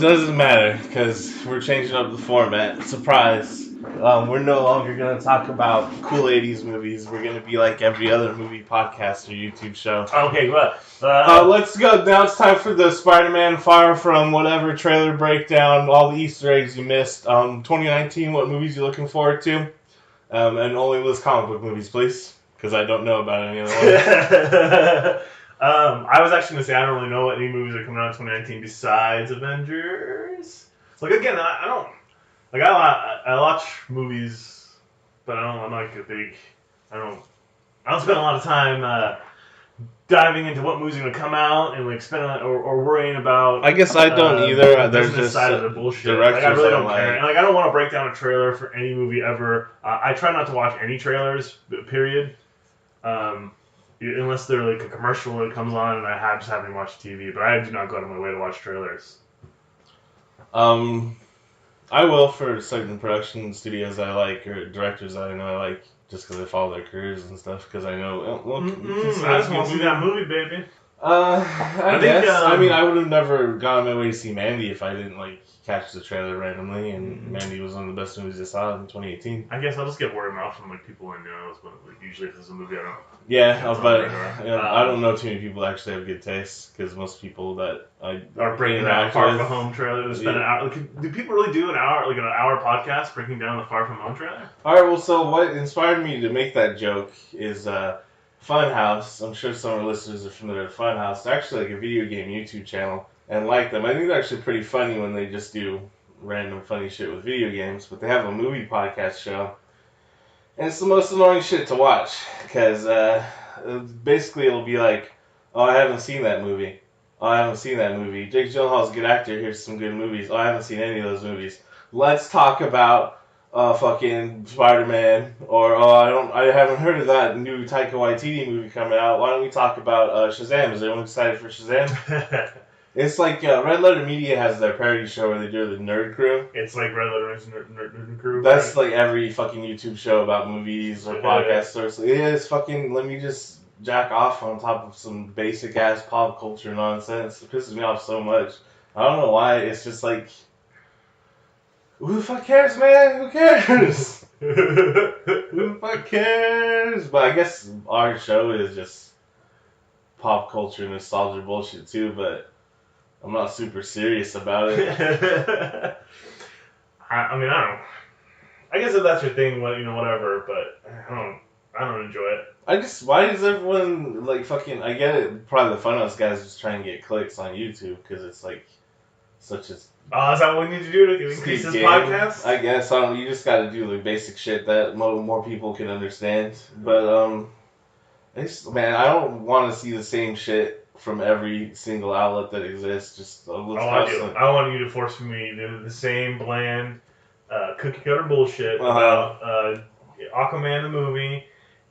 it doesn't matter because we're changing up the format. Surprise. We're no longer going to talk about cool 80s movies. We're going to be like every other movie podcast or YouTube show. Okay, what? Let's go. Now it's time for the Spider-Man Far From Whatever trailer breakdown. All the Easter eggs you missed. 2019, what movies you looking forward to? And only list comic book movies, please. Because I don't know about any other ones. I was actually going to say I don't really know what any movies are coming out in 2019 besides Avengers. Like, again, I don't... Like, I watch movies, but I'm like a big... I don't spend a lot of time diving into what movies are going to come out and, like, spending or worrying about... I guess I don't either. The There's business just side of the bullshit. Like, I really don't care. And, like, I don't want to break down a trailer for any movie ever. I try not to watch any trailers, period. Unless they're like a commercial that comes on and I just haven't watched TV, but I do not go out of my way to watch trailers. I will for certain production studios I like or directors I know I like just because I follow their careers and stuff because I know. I just want to see that movie, baby. I guess. I mean, I would have never gone my way to see Mandy if I didn't like catch the trailer randomly, and Mandy was one of the best movies I saw in 2018. I guess I'll just get word of mouth from like people I know. But like, usually if there's a movie I don't. Yeah, but I don't know too many people that actually have good taste because most people that I are breaking down Far From Home trailer. They spend an hour. Like, do people really do an hour podcast breaking down the Far From Home trailer? All right. Well, so what inspired me to make that joke is Funhouse. I'm sure some of our listeners are familiar with Funhouse. It's actually like a video game YouTube channel, and like them, I think they're actually pretty funny when they just do random funny shit with video games. But they have a movie podcast show. And it's the most annoying shit to watch, because basically it'll be like, oh, I haven't seen that movie. Oh, I haven't seen that movie. Jake Gyllenhaal's a good actor. Here's some good movies. Oh, I haven't seen any of those movies. Let's talk about fucking Spider-Man, or I haven't heard of that new Taika Waititi movie coming out. Why don't we talk about Shazam? Is everyone excited for Shazam? It's like Red Letter Media has their parody show where they do the Nerd Crew. It's like Red Letter's Nerd Crew. That's like every fucking YouTube show about movies or podcasts. Or so. Yeah, it's fucking, let me just jack off on top of some basic ass pop culture nonsense. It pisses me off so much. I don't know why. It's just like, who the fuck cares, man? Who cares? Who the fuck cares? But I guess our show is just pop culture nostalgia bullshit too, but I'm not super serious about it. I mean, I guess if that's your thing, whatever. But I don't enjoy it. Why does everyone like fucking? I get it. Probably the Funhouse guys just try and get clicks on YouTube because it's like such a. Oh, is that what we need to do to increase this podcast? I guess you just got to do the basic shit that more people can understand. But I don't want to see the same shit from every single outlet that exists. Just I want you to force me to do the same bland cookie cutter bullshit about Aquaman the movie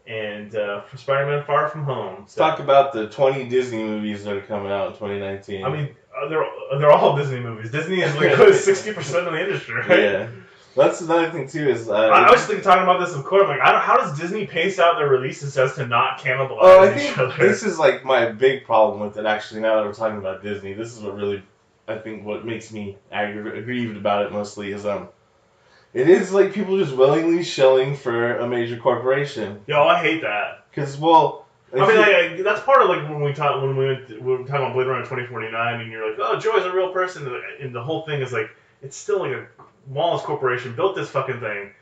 and Spider-Man Far From Home. Let's talk about the 20 Disney movies that are coming out in 2019. I mean, they're all Disney movies. Disney is like 60% of the industry, right? Yeah. That's another thing too. Is I was talking about this in court. I'm like, how does Disney pace out their releases as to not cannibalize each other? This is like my big problem with it. Actually, now that we're talking about Disney, this is what really, I think, what makes me aggrieved about it mostly is it is like people just willingly shilling for a major corporation. Yo, I hate that. Because that's part of like when we were talking about Blade Runner 2049, and you're like, oh, Joy's a real person, and the whole thing is like, it's still like a Wallace Corporation built this fucking thing.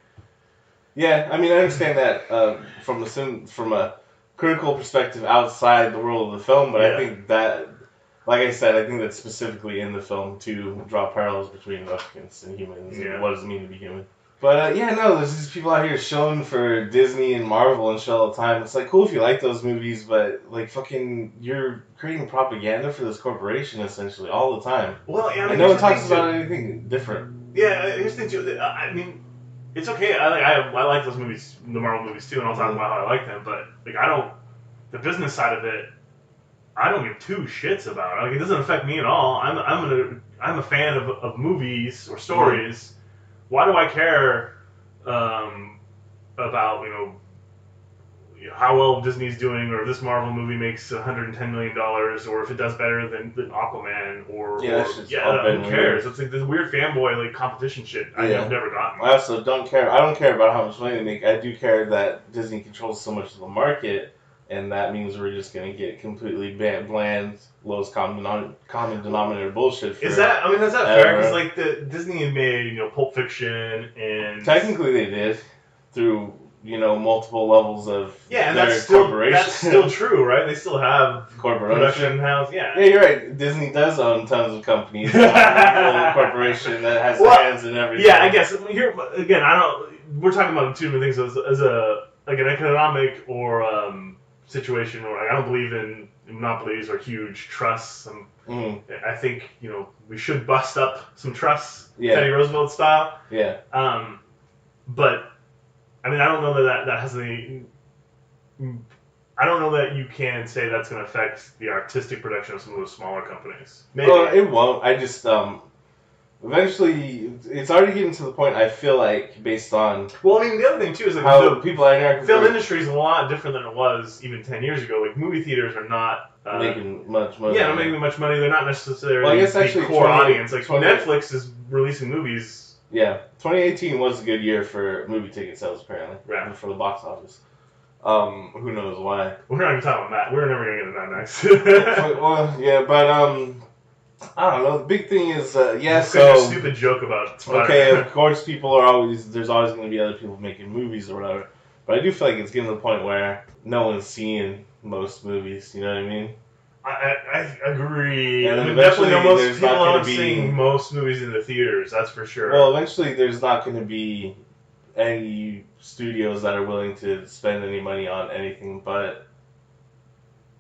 Yeah, I mean, I understand that from a critical perspective outside the world of the film, but I think that, like I said, I think that's specifically in the film to draw parallels between replicants and humans and what does it mean to be human. But there's these people out here shilling for Disney and Marvel and shit all the time. It's like, cool if you like those movies, but like fucking, you're creating propaganda for this corporation essentially all the time. Well, yeah, and no one talks about anything different. Yeah, here's the thing too. I mean, it's okay. I like those movies, the Marvel movies too, and I'll talk about how I like them. But like, the business side of it, I don't give two shits about. Like, it doesn't affect me at all. I'm a fan of movies or stories. Mm-hmm. Why do I care about how well Disney's doing, or if this Marvel movie makes $110 million, or if it does better than Aquaman, or who cares? It's like this weird fanboy like competition shit I've never gotten. I also don't care. I don't care about how much money they make. I do care that Disney controls so much of the market, and that means we're just gonna get completely bland, lowest common denominator bullshit. Is that? I mean, that's not fair because like Disney had made Pulp Fiction and technically they did through. Multiple levels of and that's still true, right? They still have production house. Yeah, you're right. Disney does own tons of companies. A corporation that has hands in everything. Yeah, I guess here again, we're talking about two different things as a like an economic or situation where I don't believe in monopolies or huge trusts. I think we should bust up some trusts, Teddy Roosevelt style. Yeah. But. I mean, I don't know that has any. I don't know that you can say that's going to affect the artistic production of some of those smaller companies. Maybe. Well, it won't. I just eventually it's already getting to the point. I feel like based on. Well, I mean, the other thing too is like how people I interact with. Film industry is a lot different than it was even 10 years ago. Like movie theaters are not making much money. Yeah, not making much money. They're not necessarily well, I guess actually the core audience. Like Netflix is releasing movies. Yeah, 2018 was a good year for movie ticket sales, apparently. Right. For the box office. Who knows why? We're not even talking about Matt. We're never going to get to Mad Max. Well, yeah, but, I don't know. The big thing is, so... a stupid joke about Spider-Man. Okay, of course, there's always going to be other people making movies or whatever. But I do feel like it's getting to the point where no one's seeing most movies, you know what I mean? I agree. And definitely most people aren't seeing most movies in the theaters, that's for sure. Well, eventually there's not going to be any studios that are willing to spend any money on anything but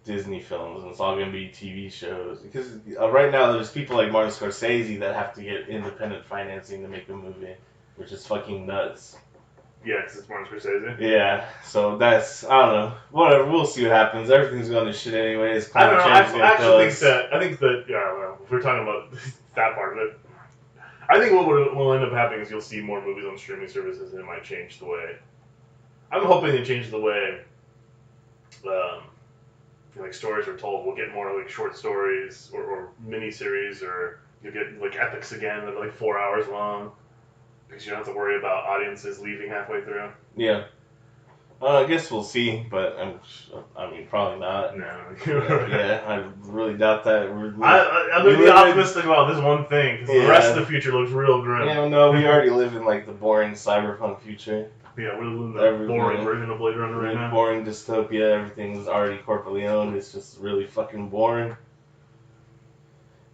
Disney films, and it's all going to be TV shows. Because right now there's people like Martin Scorsese that have to get independent financing to make a movie, which is fucking nuts. Yeah, because it's Martin Scorsese. Yeah, so that's, I don't know. Whatever, we'll see what happens. Everything's going to shit anyways. I don't know, I think that, well, if we're talking about that part of it, I think what will end up happening is you'll see more movies on streaming services, and it might change the way. I'm hoping it changes the way, like stories are told. We'll get more like short stories or mini-series, or you'll get like epics again that are like 4 hours long. Because you don't have to worry about audiences leaving halfway through. Yeah. I guess we'll see, but I mean, probably not. No. Yeah, I really doubt that. I'm going to be optimistic about this one thing, because the rest of the future looks real grim. Yeah, no, we already live in, like, the boring cyberpunk future. Yeah, we're living the boring version of Blade Runner right now. Boring dystopia, everything's already corporately owned, it's just really fucking boring.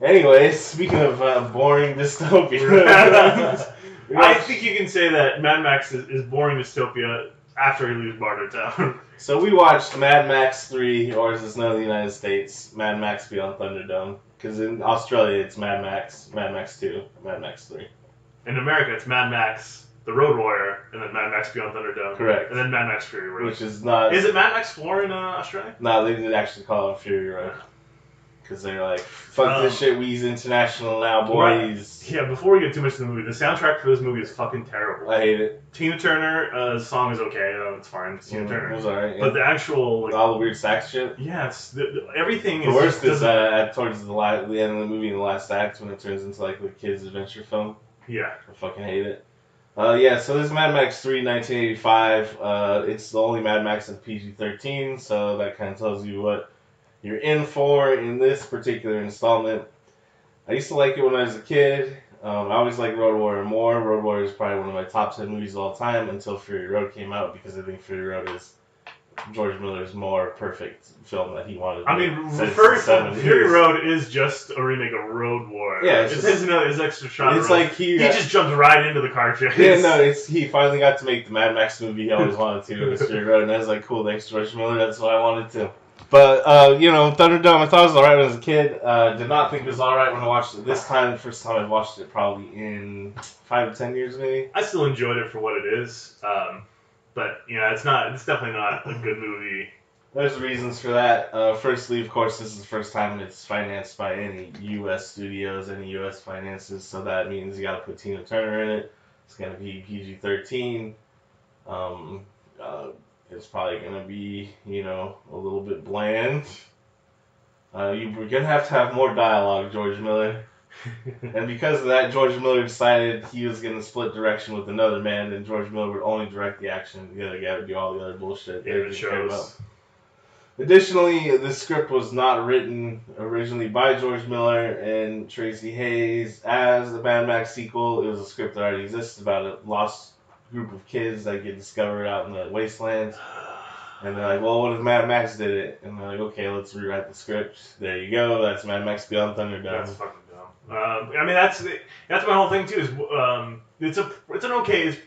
Anyways, speaking of boring dystopia... I think you can say that Mad Max is boring dystopia after he leaves Barter Town. So we watched Mad Max 3, or as it's known in the United States, Mad Max Beyond Thunderdome. Because in Australia it's Mad Max 2, Mad Max 3. In America it's Mad Max, The Road Warrior, and then Mad Max Beyond Thunderdome. Correct. And then Mad Max Fury Road. Which is not... Is it Mad Max 4 in Australia? No, they did actually call it Fury Road. Because they're like, fuck this shit, we's international now, boys. Right. Yeah, before we get too much into the movie, the soundtrack for this movie is fucking terrible. I hate it. Tina Turner's song is okay, it's fine, it's Tina Turner. It was alright. But the actual... Like, all the weird sax shit? Yeah, everything is... The worst is towards the end of the movie, in the last act, when it turns into like the kid's adventure film. Yeah. I fucking hate it. So this is Mad Max 3, 1985. It's the only Mad Max that's PG-13, so that kind of tells you what you're in for in this particular installment. I used to like it when I was a kid. I always liked Road Warrior more. Road Warrior is probably one of my top 10 movies of all time until Fury Road came out, because I think Fury Road is George Miller's more perfect film that he wanted. I mean, Fury Road is just a remake of Road Warrior. Yeah, it's his extra shot. It's like he just jumped right into the car chase. Yeah, no, he finally got to make the Mad Max movie he always wanted to. It was Fury Road, and I was like, cool, thanks George Miller, that's what I wanted to. But, Thunderdome, I thought it was alright when I was a kid. Did not think it was alright when I watched it this time. The first time I watched it probably in 5 to 10 years, maybe. I still enjoyed it for what it is. But, it's definitely not a good movie. There's reasons for that. Firstly, of course, this is the first time it's financed by any U.S. studios, any U.S. finances, so that means you gotta put Tina Turner in it. It's gonna be PG-13. It's probably gonna be, a little bit bland. We're gonna have to have more dialogue, George Miller. And because of that, George Miller decided he was gonna split direction with another man, and George Miller would only direct the action. The other guy would do all the other bullshit. Yeah, it shows. Additionally, the script was not written originally by George Miller and Tracy Hayes as the Mad Max sequel. It was a script that already existed about a lost group of kids that get discovered out in the wastelands. And they're like, well, what if Mad Max did it? And they're like, okay, let's rewrite the script. There you go. That's Mad Max Beyond Thunderdome. That's fucking dumb. I mean, that's my whole thing too. Is it's an okay,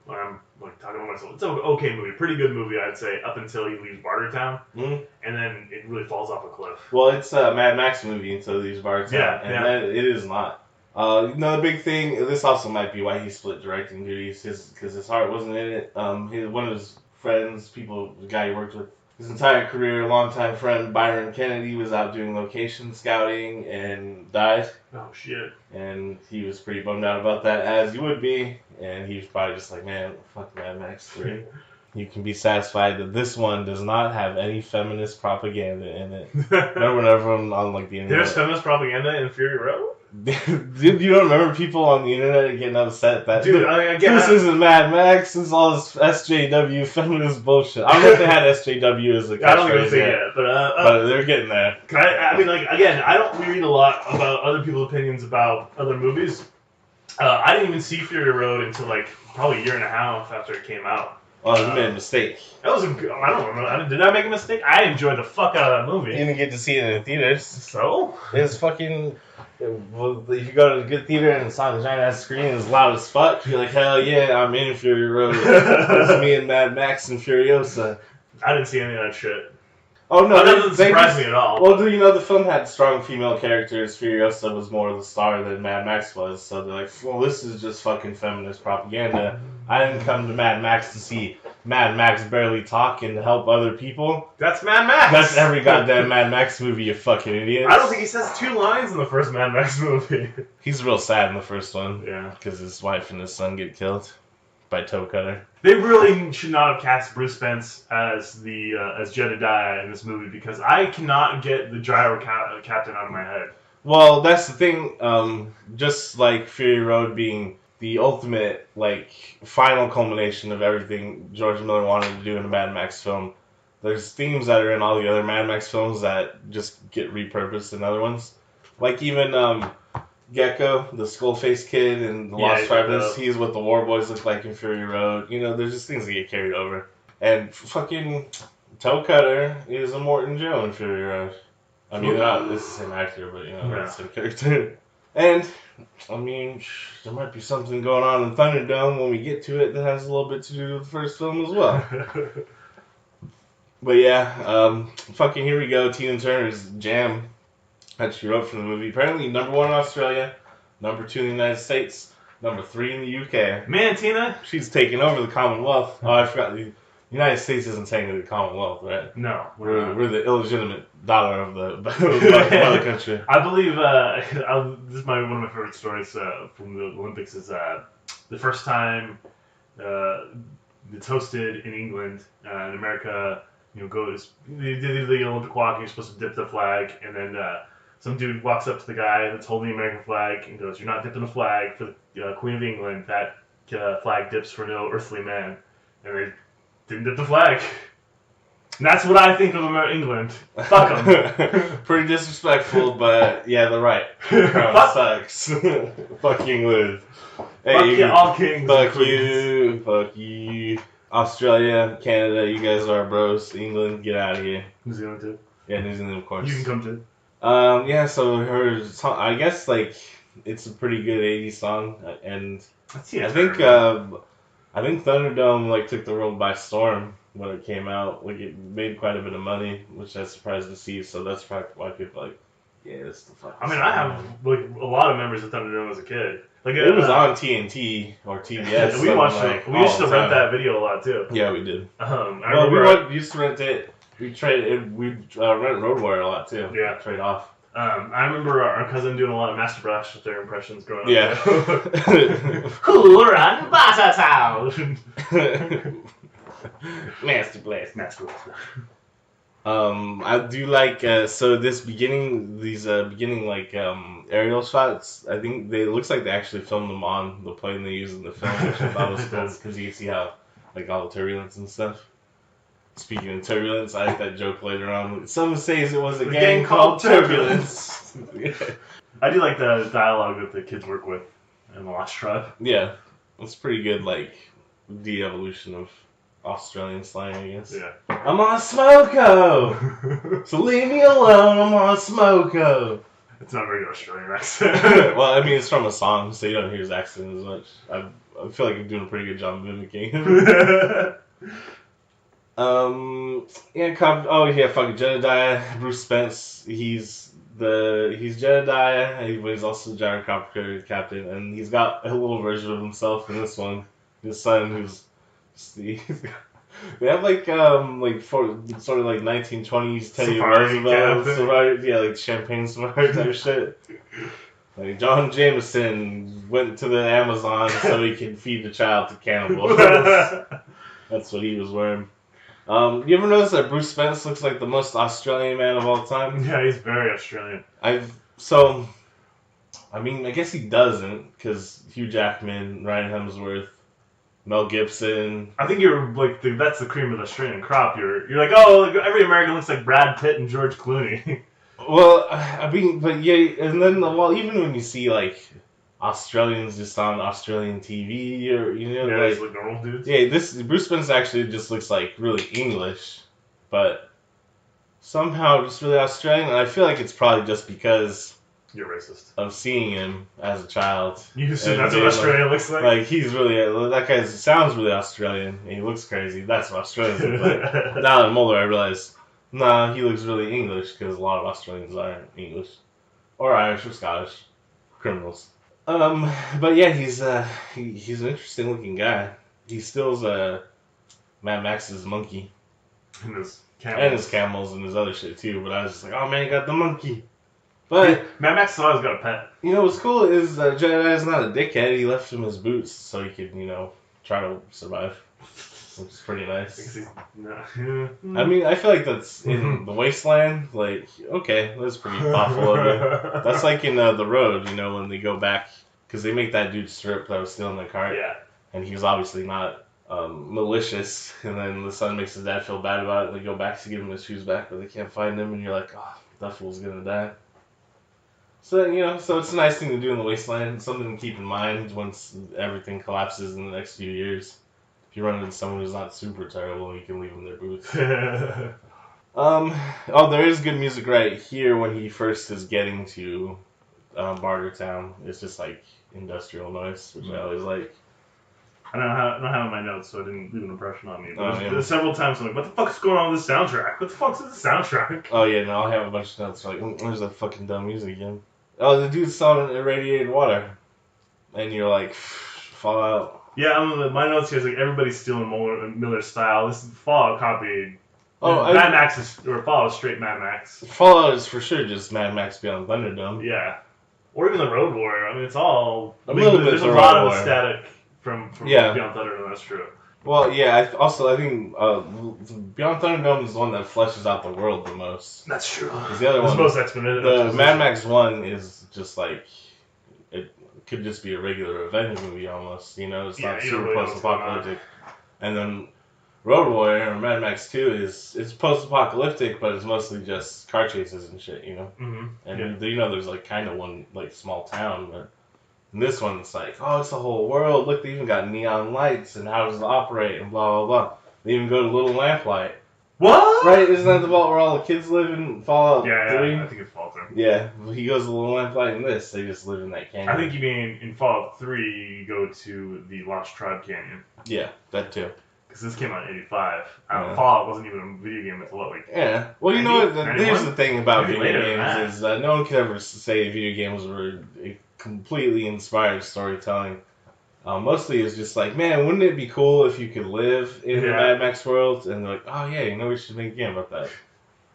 I'm like talking about myself. It's an okay movie, pretty good movie, I'd say, up until he leaves Barter Town, and then it really falls off a cliff. Well, it's a Mad Max movie until he leaves Barter Town, then it is not. Another big thing. This also might be why he split directing duties, because his heart wasn't in it. One of his friends, the guy he worked with his entire career, longtime friend Byron Kennedy, was out doing location scouting and died. Oh shit! And he was pretty bummed out about that, as you would be. And he was probably just like, man, fuck Mad Max 3. You can be satisfied that this one does not have any feminist propaganda in it. Remember when everyone on the internet... There's feminist propaganda in Fury Road? Dude, you don't remember people on the internet getting upset that this isn't Mad Max, this is all this SJW feminist bullshit. I don't know if they had SJW as a catchphrase. I don't even think yet, but they're getting there. I mean, again, I don't read a lot about other people's opinions about other movies. I didn't even see Fury Road until probably a year and a half after it came out. Oh, you made a mistake. I don't remember. Did I make a mistake? I enjoyed the fuck out of that movie. You didn't get to see it in the theaters. So? It's fucking... Well, if you go to a good theater and it's on a giant ass screen and it's loud as fuck, you're like, hell yeah, I'm in Fury Road. It's me and Mad Max and Furiosa. I didn't see any of that shit. Oh no, that doesn't surprise me at all. Well, the film had strong female characters. Furiosa was more of the star than Mad Max was, so they're like, well, this is just fucking feminist propaganda. I didn't come to Mad Max to see Mad Max barely talk and help other people. That's Mad Max! That's every goddamn Mad Max movie, you fucking idiots. I don't think he says 2 lines in the first Mad Max movie. He's real sad in the first one. Yeah. Because his wife and his son get killed by Toe Cutter. They really should not have cast Bruce Spence as as Jedediah in this movie, because I cannot get the gyro captain out of my head. Well, that's the thing. Just like Fury Road being the ultimate, final culmination of everything George Miller wanted to do in a Mad Max film, there's themes that are in all the other Mad Max films that just get repurposed in other ones. Like even Gecko, the skull-faced kid in The Lost Tribes, he's what the War Boys look like in Fury Road. There's just things that get carried over. And fucking Toe Cutter is a Morton Joe in Fury Road. I mean, it's the same actor, but it's the same character. And, I mean, there might be something going on in Thunderdome when we get to it that has a little bit to do with the first film as well. But yeah, fucking here we go. Tina Turner's Jam that she wrote for the movie. Apparently #1 in Australia, #2 in the United States, #3 in the UK. Man, Tina! She's taking over the Commonwealth. Oh, I forgot. The United States isn't technically the Commonwealth, right? No. We're the illegitimate daughter of the mother country. I believe, this is one of my favorite stories from the Olympics, is the first time it's hosted in England, in America, they did the Olympic walk, and you're supposed to dip the flag, and then some dude walks up to the guy that's holding the American flag and goes, "You're not dipping the flag for the Queen of England. That flag dips for no earthly man." And they didn't dip the flag. And that's what I think of England. Fuck them. Pretty disrespectful, but yeah, they're right. The crown sucks. Fuck England. Hey, fuck all kings. Fuck you. Fuck you. Australia, Canada, you guys are bros. England, get out of here. New Zealand too. Yeah, New Zealand, of course. You can come too. Yeah, so her song, I guess, it's a pretty good 80s song, and I think Thunderdome, took the world by storm when it came out. It made quite a bit of money, which I was surprised to see, so that's probably why people yeah, that's the fucking I mean, I have, a lot of memories of Thunderdome as a kid. It was on TNT or TBS. We watched it. We used to rent that video a lot, too. Yeah, we did. We used to rent it. We rent Road Warrior a lot too. Yeah. Trade off. I remember our cousin doing a lot of Master Blaster impressions growing up. Yeah. Who run Barter Town? Master Blast. Master Blast. I do like so these beginning like aerial shots. I think it looks like they actually filmed them on the plane they use in the film, which I thought was cool because you can see how like all the turbulence and stuff. Speaking of turbulence, I like that joke later on. Some says it was a gang called Turbulence. I do like the dialogue that the kids work with in The Lost Tribe. Yeah, it's pretty good. Like the evolution of Australian slang, I guess. Yeah. I'm on smoko, so leave me alone. I'm on smoko. It's not a very Australian accent. Well, I mean, it's from a song, so you don't hear his accent as much. I feel like I'm doing a pretty good job mimicking him. Fucking Jedediah. Bruce Spence. He's Jedediah, but he's also the gyrocopter captain, and he's got a little version of himself in this one. His son, who's they have like sort of like 1920s Teddy Roosevelt, like champagne safari type shit. Like John Jameson went to the Amazon so he could feed the child to cannibals. That's what he was wearing. You ever notice that Bruce Spence looks like the most Australian man of all time? Yeah, he's very Australian. I guess he doesn't, because Hugh Jackman, Ryan Hemsworth, Mel Gibson. I think you're like that's the cream of the Australian crop. You're like, oh, like, every American looks like Brad Pitt and George Clooney. Well, I mean, but yeah, and then even when you see like Australians just on Australian TV, or like normal dudes. Yeah, this Bruce Spence actually just looks like really English, but somehow just really Australian. And I feel like it's probably just because you're racist of seeing him as a child. You assume that's what Australia looks like. Like he's really that guy sounds really Australian. And he looks crazy. That's what Australians look like. Now that I'm older, I realize, nah, he looks really English because a lot of Australians aren't English or Irish or Scottish criminals. But yeah, he's an interesting looking guy. He steals Mad Max's monkey. And his camels and his other shit too. But I was just like, oh man, he got the monkey. But Mad Max has always got a pet. You know what's cool is Jedediah's not a dickhead. He left him his boots so he could, try to survive. Which is pretty nice. I mean, I feel like that's in the wasteland. Like, okay, that's pretty thoughtful of you. That's like in The Road, when they go back, because they make that dude strip that was stealing the cart. Yeah. And he was obviously not malicious. And then the son makes his dad feel bad about it. And they go back to give him his shoes back, but they can't find him. And you're like, oh, that fool's gonna die. So, so it's a nice thing to do in the wasteland. Something to keep in mind once everything collapses in the next few years. If you run into someone who's not super terrible, you can leave them their boots. There is good music right here when he first is getting to Barter Town. It's just like industrial noise, which I always like. I don't have my notes, so it didn't leave an impression on me. But there's several times I'm like, what the fuck's going on with this soundtrack? What the fuck's with the soundtrack? Oh yeah, no, I'll have a bunch of notes like, there's that fucking dumb music again. Oh, the dude's selling irradiated water. And you're like, Fallout. Yeah, my notes here is like, everybody's stealing Miller's style. This is Fallout copied. Mad Max Fallout is straight Mad Max. Fallout is for sure just Mad Max Beyond Thunderdome. Yeah. Or even the Road Warrior. I mean, it's all... There's a lot of static from Beyond Thunderdome, that's true. Well, yeah, I think Beyond Thunderdome is the one that fleshes out the world the most. That's true. Because the other one, most exponential. The Mad Max 1 is just like, it could just be a regular revenge movie almost, it's not super post-apocalyptic. And then Road Warrior, or Mad Max 2, it's post-apocalyptic, but it's mostly just car chases and shit, Mm-hmm. And there's like kind of one like small town, but in this one it's like, oh, it's the whole world. Look, they even got neon lights and how does it operate and blah blah blah. They even go to Little Lamplight. What? Right? Isn't that the vault where all the kids live in Fallout 3? Yeah, I think it's Fallout 3. Yeah, he goes to Little Lamplight in this. They just live in that canyon. I think you mean in Fallout 3 you go to the Lost Tribe Canyon. Yeah, that too. Because this came out in '85. Fallout wasn't even a video game until what, Yeah. Well, you know what? Here's the thing about video games is no one could ever say video games were completely inspired storytelling. Mostly it's just like, man, wouldn't it be cool if you could live in the Mad Max world? And they're like, oh yeah, we should make a game about that.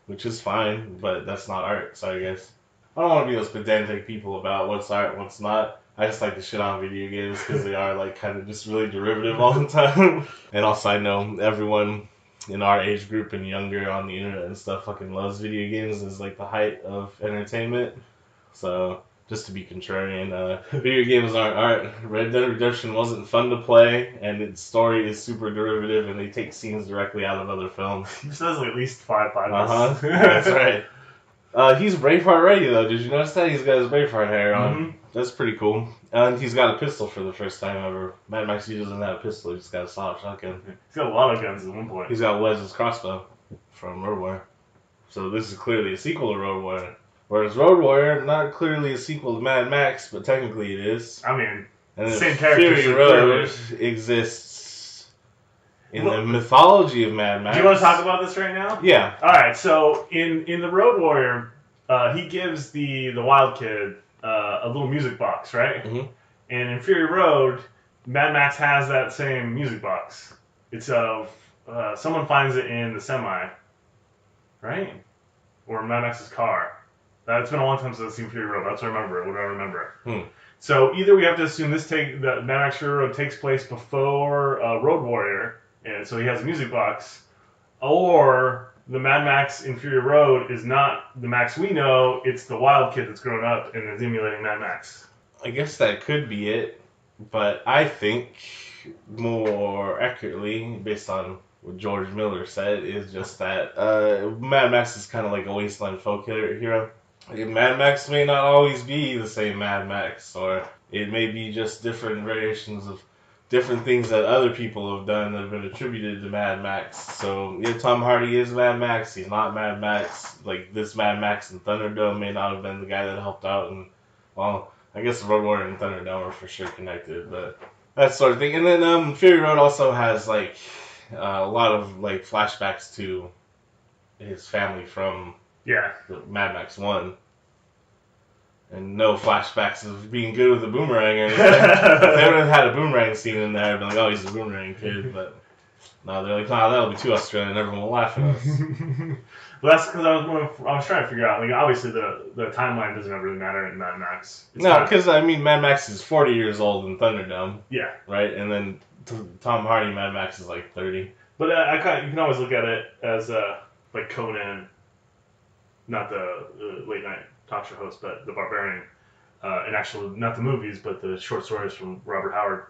Which is fine, but that's not art, so I guess. I don't want to be those pedantic people about what's art and what's not. I just like to shit on video games because they are like kind of just really derivative all the time. And also, I know everyone in our age group and younger on the internet and stuff fucking loves video games as like the height of entertainment. So just to be contrarian, video games aren't art. Red Dead Redemption wasn't fun to play, and its story is super derivative, and they take scenes directly out of other films. He says at least five. That's right. He's Braveheart ready though. Did you notice that? He's got his Braveheart hair on. Mm-hmm. That's pretty cool. And he's got a pistol for the first time ever. Mad Max usually doesn't have a pistol. He's got a solid shotgun. He's got a lot of guns at one point. He's got Wes's crossbow from Road Warrior. So this is clearly a sequel to Road Warrior. Whereas Road Warrior, not clearly a sequel to Mad Max, but technically it is. I mean, and same character. Fury Road exists in the mythology of Mad Max. Do you want to talk about this right now? Yeah. All right. So in the Road Warrior, he gives the wild kid a little music box, right? Mm-hmm. And in Fury Road, Mad Max has that same music box. It's someone finds it in the semi, right? Or Mad Max's car. It's been a long time since I've seen Fury Road. That's what I remember. What do I remember? So either we have to assume that Mad Max Fury Road takes place before Road Warrior, and so he has a music box, or the Mad Max in Fury Road is not the Max we know. It's the wild kid that's grown up and is emulating Mad Max. I guess that could be it, but I think more accurately, based on what George Miller said, is just that Mad Max is kind of like a wasteland folk hero. Mad Max may not always be the same Mad Max, or it may be just different variations of different things that other people have done that have been attributed to Mad Max. So, yeah, Tom Hardy is Mad Max, he's not Mad Max. Like, this Mad Max in Thunderdome may not have been the guy that helped out, and, well, I guess Road Warrior and Thunderdome are for sure connected, but that sort of thing. And then Fury Road also has, like, a lot of, like, flashbacks to his family from Mad Max 1. And no flashbacks of being good with a boomerang or anything. If they would have had a boomerang scene in there, I'd be like, oh, he's a boomerang kid. But no, they're like, nah, that'll be too Australian. Everyone will laugh at us. Well, that's because I was trying to figure out, like, obviously the timeline doesn't really matter in Mad Max. No, because, I mean, Mad Max is 40 years old in Thunderdome. Yeah. Right? And then Tom Hardy, Mad Max is like 30. But you can always look at it as, like, Conan, not the late night talk show host, but the Barbarian, and actually not the movies, but the short stories from Robert Howard,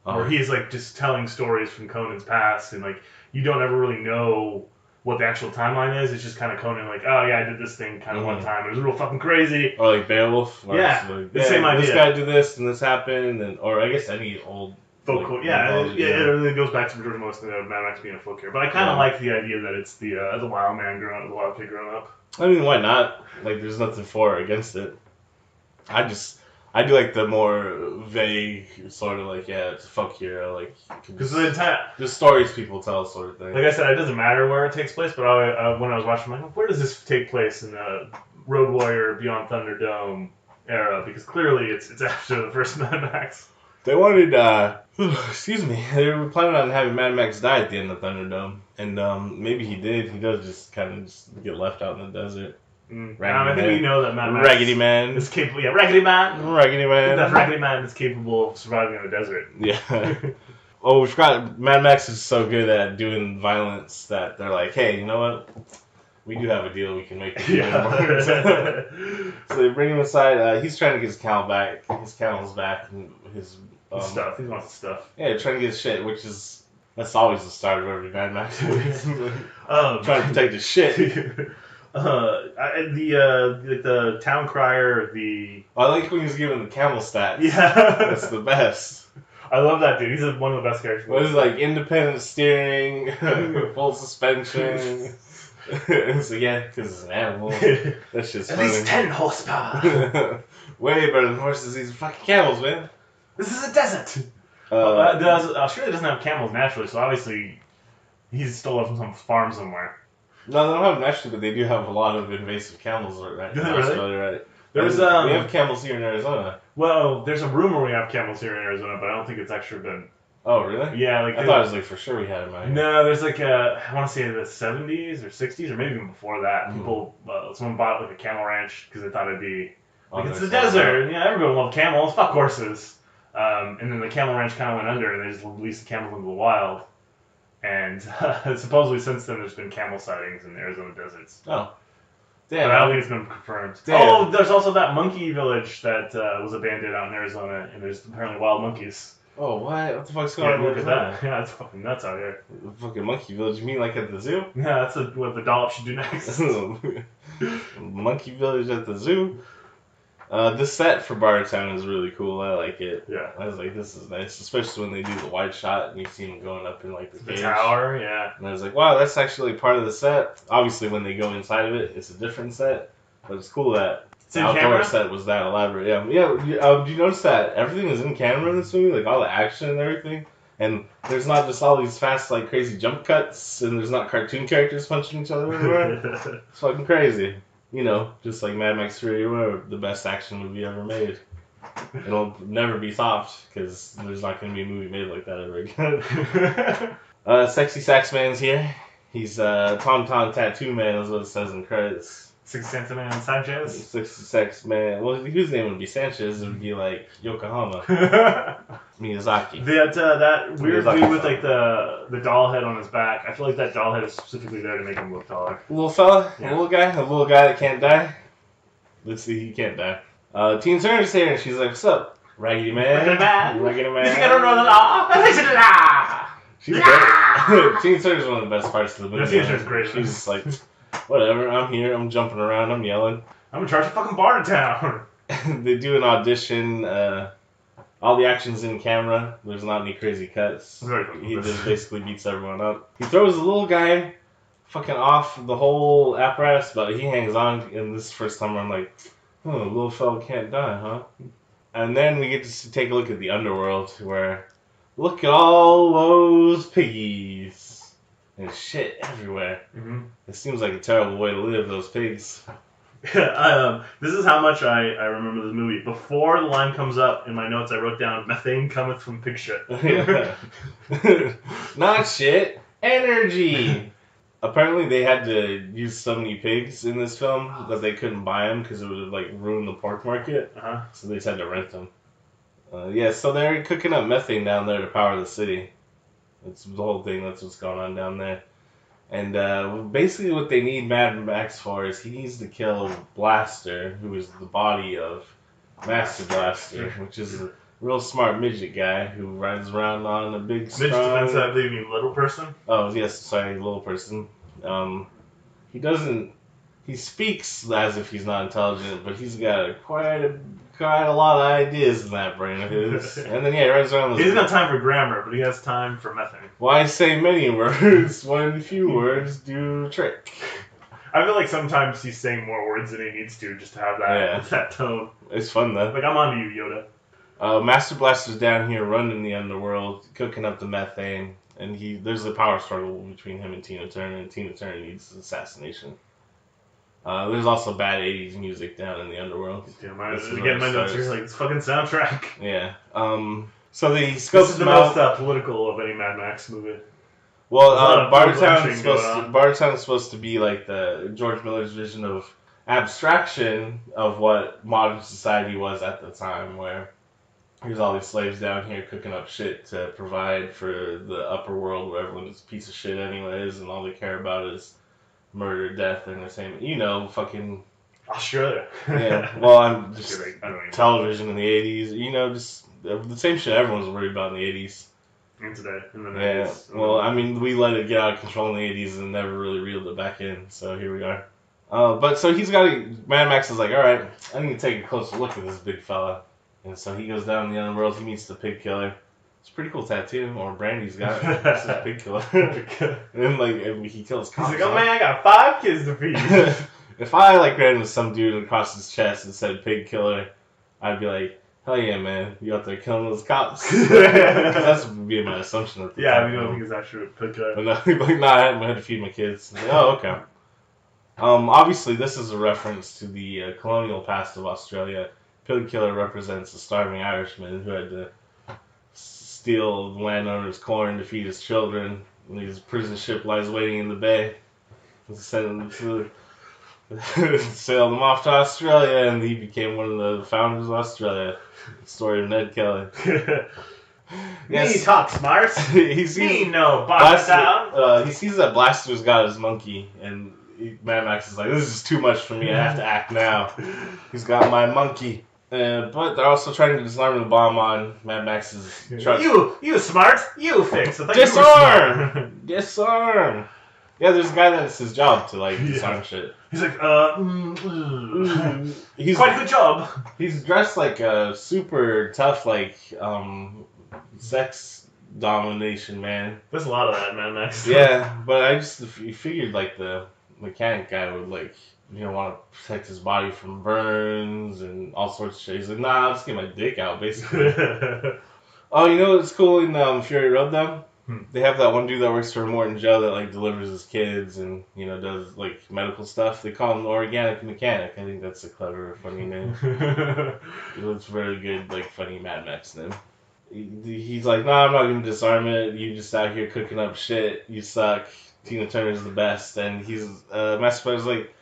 where he's like just telling stories from Conan's past, and like you don't ever really know what the actual timeline is. It's just kind of Conan like, oh yeah, I did this thing kind of one time. It was real fucking crazy. Or like Beowulf. Yeah, like, the same idea. This guy did this and this happened, and or I guess any old folk. Like, it really goes back to George most of Mad Max being a folk hero. But I kind of like the idea that it's the wild man growing up, the wild kid growing up. I mean, why not? Like, there's nothing for or against it. I do like the more vague, sort of like, yeah, it's a folk hero, like, because the entire just stories people tell, sort of thing. Like I said, it doesn't matter where it takes place, but when I was watching, I'm like, where does this take place in the Road Warrior Beyond Thunderdome era? Because clearly it's after the first Mad Max. They wanted, excuse me, they were planning on having Mad Max die at the end of Thunderdome. And maybe he did. He does just kind of just get left out in the desert. I think we know that Mad Max Raggedy Man is capable. Yeah, Raggedy Man. Raggedy Man. That Raggedy Man is capable of surviving in the desert. Yeah. Oh, we forgot. Mad Max is so good at doing violence that they're like, hey, you know what? We do have a deal. We can make this work. So they bring him aside. He's trying to get his camel back. His camel's back. And his stuff. He wants the stuff. Yeah, trying to get his shit, which is. That's always the start of every Mad Max movie. Trying to protect his shit. The town crier, I like when he's giving the camel stats. Yeah. That's the best. I love that dude. He's one of the best characters. What is it, like independent steering, full suspension? So yeah, because it's an animal. That's just funny. At least 10 horsepower. Way better than horses. These are fucking camels, man. This is a desert. Australia doesn't have camels naturally, so obviously he's stolen from some farm somewhere. No, they don't have them naturally, but they do have a lot of invasive camels right in Australia, right? We have camels here in Arizona. Well, there's a rumor we have camels here in Arizona, but I don't think it's actually been. Oh, really? Yeah, I thought it was like for sure we had them out here. No, there's like I want to say the 70s or 60s or maybe even before that. People, someone bought like a camel ranch because they thought it'd be on Like, it's their the desert. Yeah, everyone loved camels. Fuck horses. And then the camel ranch kind of went under, and they just released the camels into the wild. And supposedly since then, there's been camel sightings in the Arizona deserts. Oh. But Damn. I don't think it's been confirmed. Damn. Oh, there's also that monkey village that was abandoned out in Arizona, and there's apparently wild monkeys. Oh, what? What the fuck's going on? Look at that. Yeah, it's fucking nuts out here. Fucking monkey village? You mean like at the zoo? Yeah, that's what the dollop should do next. Monkey village at the zoo? This set for Barter Town is really cool. I like it. Yeah. I was like, this is nice, especially when they do the wide shot and you see them going up in like the cage. Tower, yeah. And I was like, wow, that's actually part of the set. Obviously, when they go inside of it, it's a different set, but it's cool that the outdoor camera? set was that elaborate. Yeah. Do you notice that everything is in camera in this movie, like all the action and everything? And there's not just all these fast, like crazy jump cuts, and there's not cartoon characters punching each other everywhere. It's fucking crazy. You know, just like Mad Max 3 or whatever, the best action movie ever made. It'll never be topped, because there's not going to be a movie made like that ever again. Sexy Sax Man's here. He's Tom Tom Tattoo Man is what it says in credits. Six Santa Man Sanchez. Sexy Sax Man. Well, whose name would be Sanchez? It would be like Yokohama. Miyazaki. That weird Miyazaki dude with song. like the doll head on his back. I feel like that doll head is specifically there to make him look taller. Little fella? Yeah. A little guy that can't die? Let's see, he can't die. Teen Turner's here, and she's like, what's up? Raggedy Man? Raggedy Man. You think I don't know the law? She's great. Teen Turner's one of the best parts of the movie. Teen Turner's great. She's just like, whatever, I'm here, I'm jumping around, I'm yelling. I'm in charge of fucking Barter Town. They do an audition, all the action's in camera, there's not any crazy cuts. He just basically beats everyone up. He throws the little guy fucking off the whole apparatus, but he hangs on, and this is the first time I'm like, oh, little fella can't die, huh? And then we get to take a look at the underworld, where, look at all those piggies. There's shit everywhere. Mm-hmm. It seems like a terrible way to live, those pigs. This is how much I remember the movie. Before the line comes up in my notes, I wrote down, methane cometh from pig shit. Not shit, energy! Apparently they had to use so many pigs in this film that they couldn't buy them because it would like ruin the pork market. Uh-huh. So they just had to rent them. So they're cooking up methane down there to power the city. That's the whole thing. That's what's going on down there. And basically what they need Mad Max for is he needs to kill Blaster, who is the body of Master Blaster, which is a real smart midget guy who rides around on a big strong... Midget defense, I believe you mean little person? Oh, yes, sorry, little person. He speaks as if he's not intelligent, but he's got quite a lot of ideas in that brain of his. And then, he rides around... He doesn't have time for grammar, but he has time for methane. Why say many words when few words do trick? I feel like sometimes he's saying more words than he needs to just to have that tone. It's fun, though. Like, I'm on to you, Yoda. Master Blaster's down here running the underworld, cooking up the methane, and there's a power struggle between him and Tina Turner, and Tina Turner needs assassination. There's also bad 80s music down in the underworld. Yeah, again, my notes are like, it's fucking soundtrack. Yeah. So the scopes This is the most political of any Mad Max movie. Well, Barter Town is supposed to be like the George Miller's vision of abstraction of what modern society was at the time, where here's all these slaves down here cooking up shit to provide for the upper world where everyone's a piece of shit anyways, and all they care about is murder, death, and entertainment. You know, fucking... Australia. Yeah, well, I'm just... I don't even television in the 80s, you know, just the same shit everyone's worried about in the 80s. And today, in the 90s. Yeah, well, I mean, we let it get out of control in the 80s and never really reeled it back in, so here we are. But so Mad Max is like, alright, I need to take a closer look at this big fella. And so he goes down in the underworld, he meets the pig killer. It's a pretty cool tattoo, or Brandy's got it. This is a pig killer. And then, he kills cops. He's like, oh man, I got 5 kids to feed. If I, ran with some dude across his chest and said pig killer, I'd be like, hell yeah, man, you out there killing those cops? That's would be my assumption. At the time, we don't think it's actually a pig killer. But no, he'd be like, nah, I had to feed my kids. Like, oh, okay. Obviously, this is a reference to the colonial past of Australia. Pig killer represents a starving Irishman who had to steal the landowner's corn to feed his children. And his prison ship lies waiting in the bay. And send him to sailed him off to Australia, and he became one of the founders of Australia. Story of Ned Kelly. Me talk smart. he sees Me no Barter Town. He sees that Blaster's got his monkey, and Mad Max is like, this is too much for me. I have to act now. He's got my monkey. But they're also trying to disarm the bomb on Mad Max's truck. You smart. You fix it. Disarm! Disarm! Yeah, there's a guy that's his job to, like, disarm shit. He's like, he's quite a good job. He's dressed like a super tough, like, sex domination man. There's a lot of that, Mad Max. Yeah, but I just figured, like, the mechanic guy would, like, want to protect his body from burns and all sorts of shit. He's like, nah, I'll just get my dick out, basically. Oh, you know what's cool in Fury Road, though? They have that one dude that works for Morton Joe that, like, delivers his kids and, does, like, medical stuff. They call him the Organic Mechanic. I think that's a clever, funny name. It's very good, like, funny Mad Max name. He's like, nah, I'm not going to disarm it. You just out here cooking up shit. You suck. Tina Turner's the best. And he's, Master Spider's like,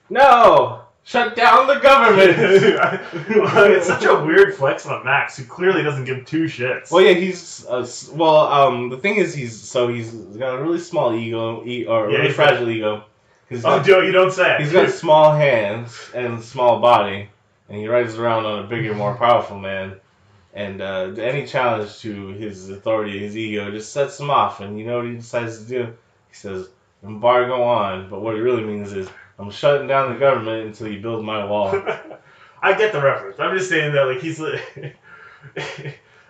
no! Shut down the government! It's such a weird flex on Max, who clearly doesn't give two shits. Well, yeah, the thing is, he's got a really small ego, really fragile ego. Joe, you don't say. He's got small hands and small body, and he rides around on a bigger, more powerful man. And any challenge to his authority, his ego, just sets him off. And you know what he decides to do? He says, embargo on. But what he really means is, I'm shutting down the government until you build my wall. I get the reference. I'm just saying that, like, he's I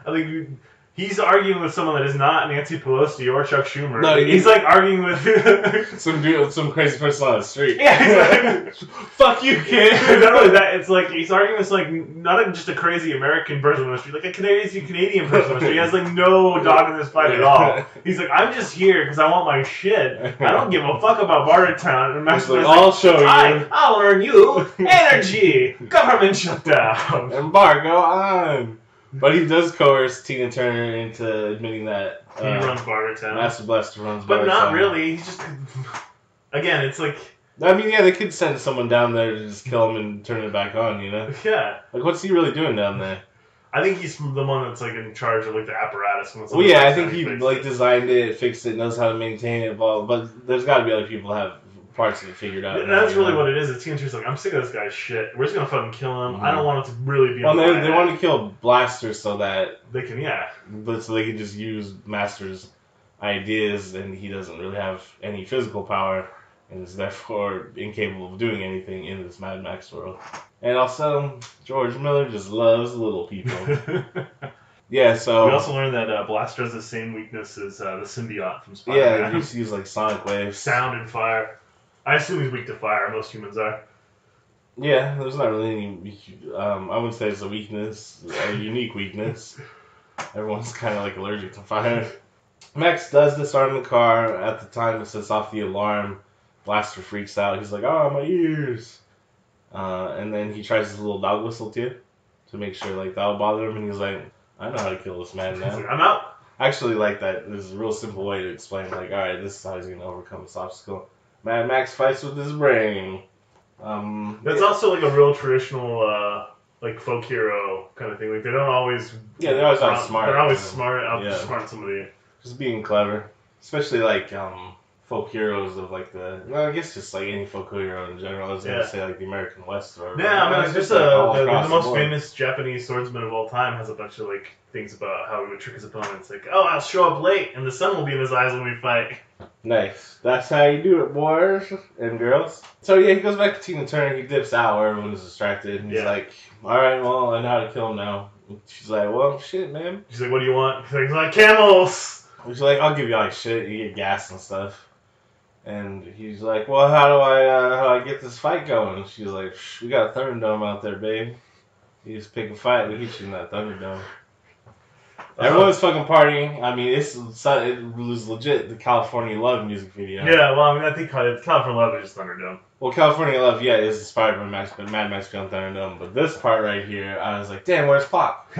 think he's arguing with someone that is not Nancy Pelosi or Chuck Schumer. No, he's like arguing with some dude, some crazy person on the street. Yeah, he's like, fuck you, kid. Not only that, it's like he's arguing with like not just a crazy American person on the street, like a Canadian person on the street. He has like no dog in this fight at all. He's like, I'm just here because I want my shit. I don't give a fuck about Barter Town. And Max like, I'll show you. I'll earn you energy. Government shutdown. Embargo on. But he does coerce Tina Turner into admitting that he runs Barter Town. Master Blaster runs Barter Town. But not really. He's just... Again, it's like... I mean, yeah, they could send someone down there to just kill him and turn it back on, Yeah. Like, what's he really doing down there? I think he's the one that's, like, in charge of, like, the apparatus. Well, yeah, I think he, like, designed it, fixed it, knows how to maintain it, but there's got to be other people that have parts of it figured out. And that's really what it is. Tina Turner's like, I'm sick of this guy's shit. We're just gonna fucking kill him. I don't want it to really be. Well, they want to kill Blaster so that they can, so they can just use Master's ideas, and he doesn't really have any physical power, and is therefore incapable of doing anything in this Mad Max world. And also, George Miller just loves little people. Yeah, so... We also learned that Blaster has the same weakness as the symbiote from Spider-Man. Yeah, he just uses, like, sonic waves. Sound and fire. I assume he's weak to fire. Most humans are. Yeah, there's not really any... I wouldn't say it's a weakness, a unique weakness. Everyone's kind of, like, allergic to fire. Max does disarm the car. At the time it sets off the alarm. Blaster freaks out. He's like, oh, my ears. And then he tries his little dog whistle, too, to make sure, like, that'll bother him. And he's like, I know how to kill this man now. He's like, I'm out. I actually like that. There's a real simple way to explain, like, alright, this is how he's going to overcome this obstacle. Mad Max fights with his brain. That's also like a real traditional like folk hero kind of thing. Like they don't always they're always outsmart. They're always outsmart somebody. Just being clever, especially like folk heroes of like I guess just like any folk hero in general. I was gonna say like the American West or yeah. I mean, it's just the most famous Japanese swordsman of all time has a bunch of like things about how he would trick his opponents. Like, oh, I'll show up late and the sun will be in his eyes when we fight. Nice. That's how you do it, boys and girls. So yeah, he goes back to Tina Turner. He dips out where everyone's distracted. And he's like, all right, well, I know how to kill him now. And she's like, well, shit, man. She's like, what do you want? He's like camels. She's like, I'll give you like shit. You get gas and stuff. And he's like, well, how do I get this fight going? And she's like, we got a Thunderdome out there, babe. You just pick a fight. We get you in that Thunderdome. Everyone's fucking partying. I mean, it was legit the California Love music video. Yeah, well, I mean, I think California Love is just Thunderdome. Well, California Love, is inspired by Mad Max Beyond Thunderdome. But this part right here, I was like, damn, where's Pac?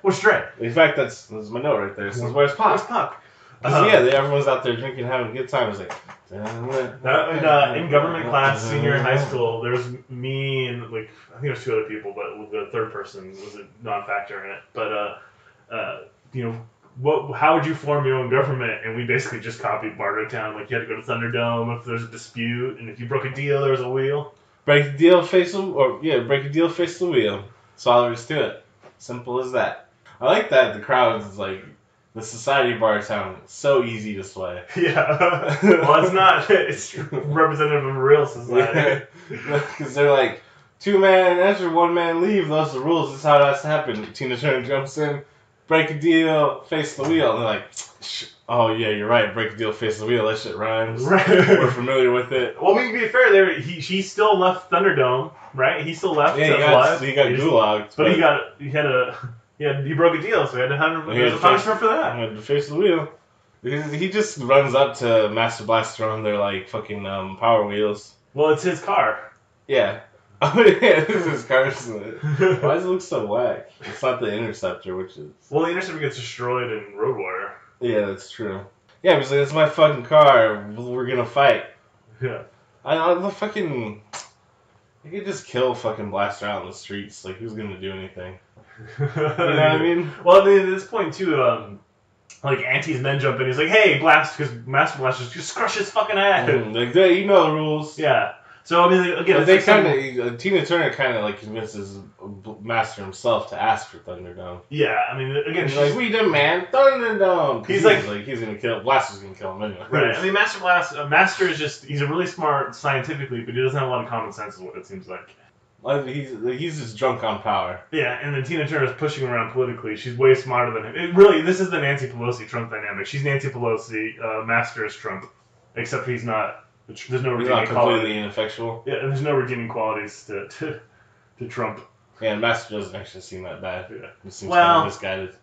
Where's Dre? In fact, that's my note right there. It says, where's Pac? Where's Pac? Everyone's out there drinking, having a good time. It's like. In government class, senior in high school, there was me and I think there was 2 other people, but the third person was a non-factor in it. But how would you form your own government? And we basically just copied Barter Town. Like you had to go to Thunderdome if there's a dispute, and if you broke a deal, there was a wheel. Break a deal, face the wheel. That's all there is to it. Simple as that. I like that the crowd is like. The society of Barter Town, so easy to sway. Yeah. Well, it's not. It's representative of real society. Because they're like, 2 man enter, 1 man leave. Those are the rules. This is how it has to happen. Tina Turner jumps in, break a deal, face the wheel. And they're like, oh yeah, you're right. Break a deal, face the wheel. That shit rhymes. Right. We're familiar with it. Well, to be fair, he still left Thunderdome, right? He still left. Yeah, he got gulagged. But he broke a deal, so he had to have a punishment for that. He had to face the wheel. He just runs up to Master Blaster on their like fucking Power Wheels. Well, it's his car. Yeah. Oh yeah, this is his car. Why does it look so whack? It's not the Interceptor, which is. Well, the Interceptor gets destroyed in Road Warrior. Yeah, that's true. Yeah, he's like, it's my fucking car. We're gonna fight. Yeah. The fucking. You could just kill fucking Blaster out in the streets. Like, who's gonna do anything? You know what I mean? Well, I mean, at this point, too, Auntie's men jump in. He's like, hey, Blast, because Master Blaster just crush his fucking head. Like, you know the rules. Yeah. So, I mean, again, they Tina Turner kind of, like, convinces Master himself to ask for Thunderdome. Yeah, I mean, again, she's like, we demand Thunderdome. He's gonna kill, Blaster's gonna kill him anyway. Right. I mean, Master is just, he's a really smart scientifically, but he doesn't have a lot of common sense, is what it seems like. He's just drunk on power. Yeah, and then Tina Turner's pushing him around politically. She's way smarter than him. Really, this is the Nancy Pelosi-Trump dynamic. She's Nancy Pelosi, Master is Trump. Except he's not. There's no redeeming qualities. He's not completely ineffectual. Yeah, and there's no redeeming qualities to Trump. Yeah, and Master doesn't actually seem that bad. Yeah. He seems kind of misguided.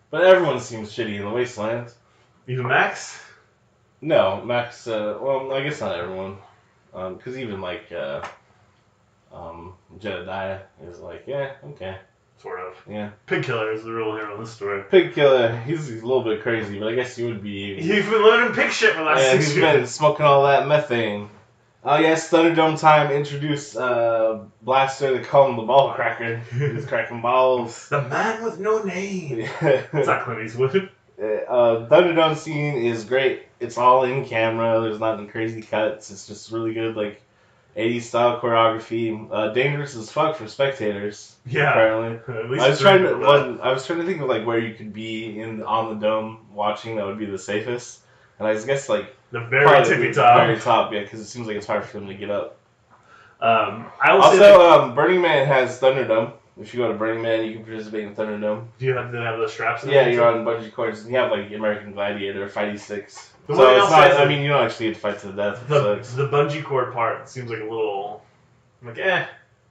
But everyone seems shitty in the Wasteland. Even Max? No, Max, well, I guess not everyone. Because even, like, Jedediah is like, yeah, okay. Sort of. Yeah. Pig Killer is the real hero in this story. Pig Killer, he's a little bit crazy, but I guess he would be. He's been living in pig shit for the last 6 years. He's been smoking all that methane. Oh, yes, Thunderdome time. Introduce Blaster. They call him the ball cracker. He's cracking balls. The man with no name. It's not Clint Eastwood. Thunderdome scene is great. It's all in camera. There's not any crazy cuts. It's just really good, like, 80s style choreography. Dangerous as fuck for spectators. Yeah. Apparently. At least I was trying to think of like where you could be on the dome watching that would be the safest. And I guess like the very tippy top. Very top, yeah, because it seems like it's hard for them to get up. I will say Burning Man has Thunderdome. If you go to Burning Man, you can participate in Thunderdome. Do you have to have those straps? Yeah, you're on bungee cords, and you have like American Gladiator, fighty sticks. So it's not. I mean, you don't actually have to fight to the death. The bungee cord part seems like a little, like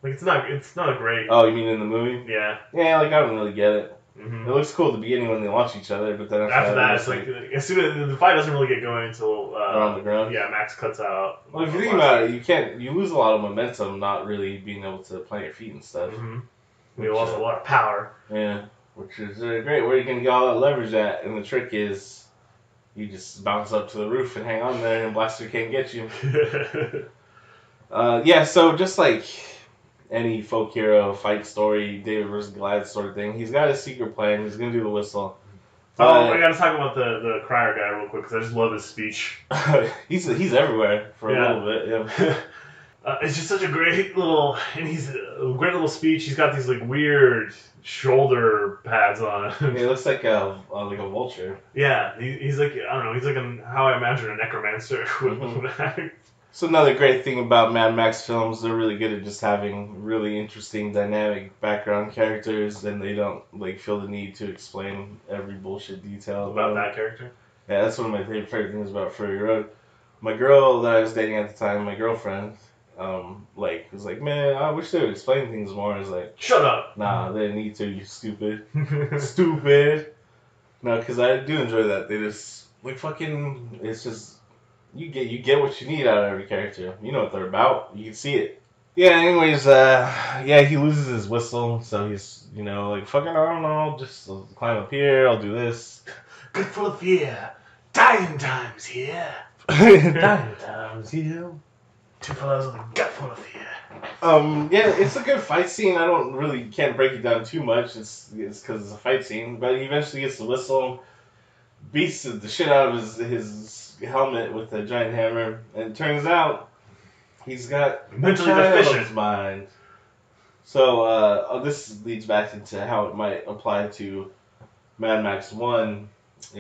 like it's not a great. Oh, you mean in the movie? Yeah. Yeah, like I don't really get it. Mm-hmm. It looks cool at the beginning when they launch each other, but then after that, it's like as soon as the fight doesn't really get going until on the ground. Yeah, Max cuts out. Well, if you think about it, you lose a lot of momentum not really being able to plant your feet and stuff. Mm-hmm. You lost a lot of power. Yeah, which is great. Where you can get all that leverage at, and the trick is. You just bounce up to the roof and hang on there, and Blaster can't get you. Yeah, so just like any folk hero fight story, David versus Goliath sort of thing, he's got a secret plan. He's gonna do the whistle. I gotta talk about the crier guy real quick because I just love his speech. he's everywhere for a little bit. Yeah. It's just such a great little, and he's a great little speech. He's got these like weird shoulder pads on. He looks like a vulture. Yeah, he's like I don't know. He's like how I imagine a necromancer would act. So another great thing about Mad Max films, they're really good at just having really interesting, dynamic background characters, and they don't like feel the need to explain every bullshit detail about that character. Yeah, that's one of my favorite things about Fury Road. My girl that I was dating at the time, my girlfriend. Was like, man, I wish they would explain things more. I was like, shut up. Nah, they need to. You stupid, stupid. No, because I do enjoy that. They just like fucking. It's just you get what you need out of every character. You know what they're about. You can see it. Yeah. Anyways, he loses his whistle, so he's like fucking. I don't know. Just climb up here. I'll do this. Good full of fear. Dying times here. Dying times, you. Two fellows with a gut full of fear. Yeah, it's a good fight scene. I don't really can't break it down too much. It's because it's a fight scene, but he eventually gets the whistle, beats the shit out of his helmet with a giant hammer, and it turns out he's got Mentally a child's deficient. mind. So this leads back into how it might apply to Mad Max 1.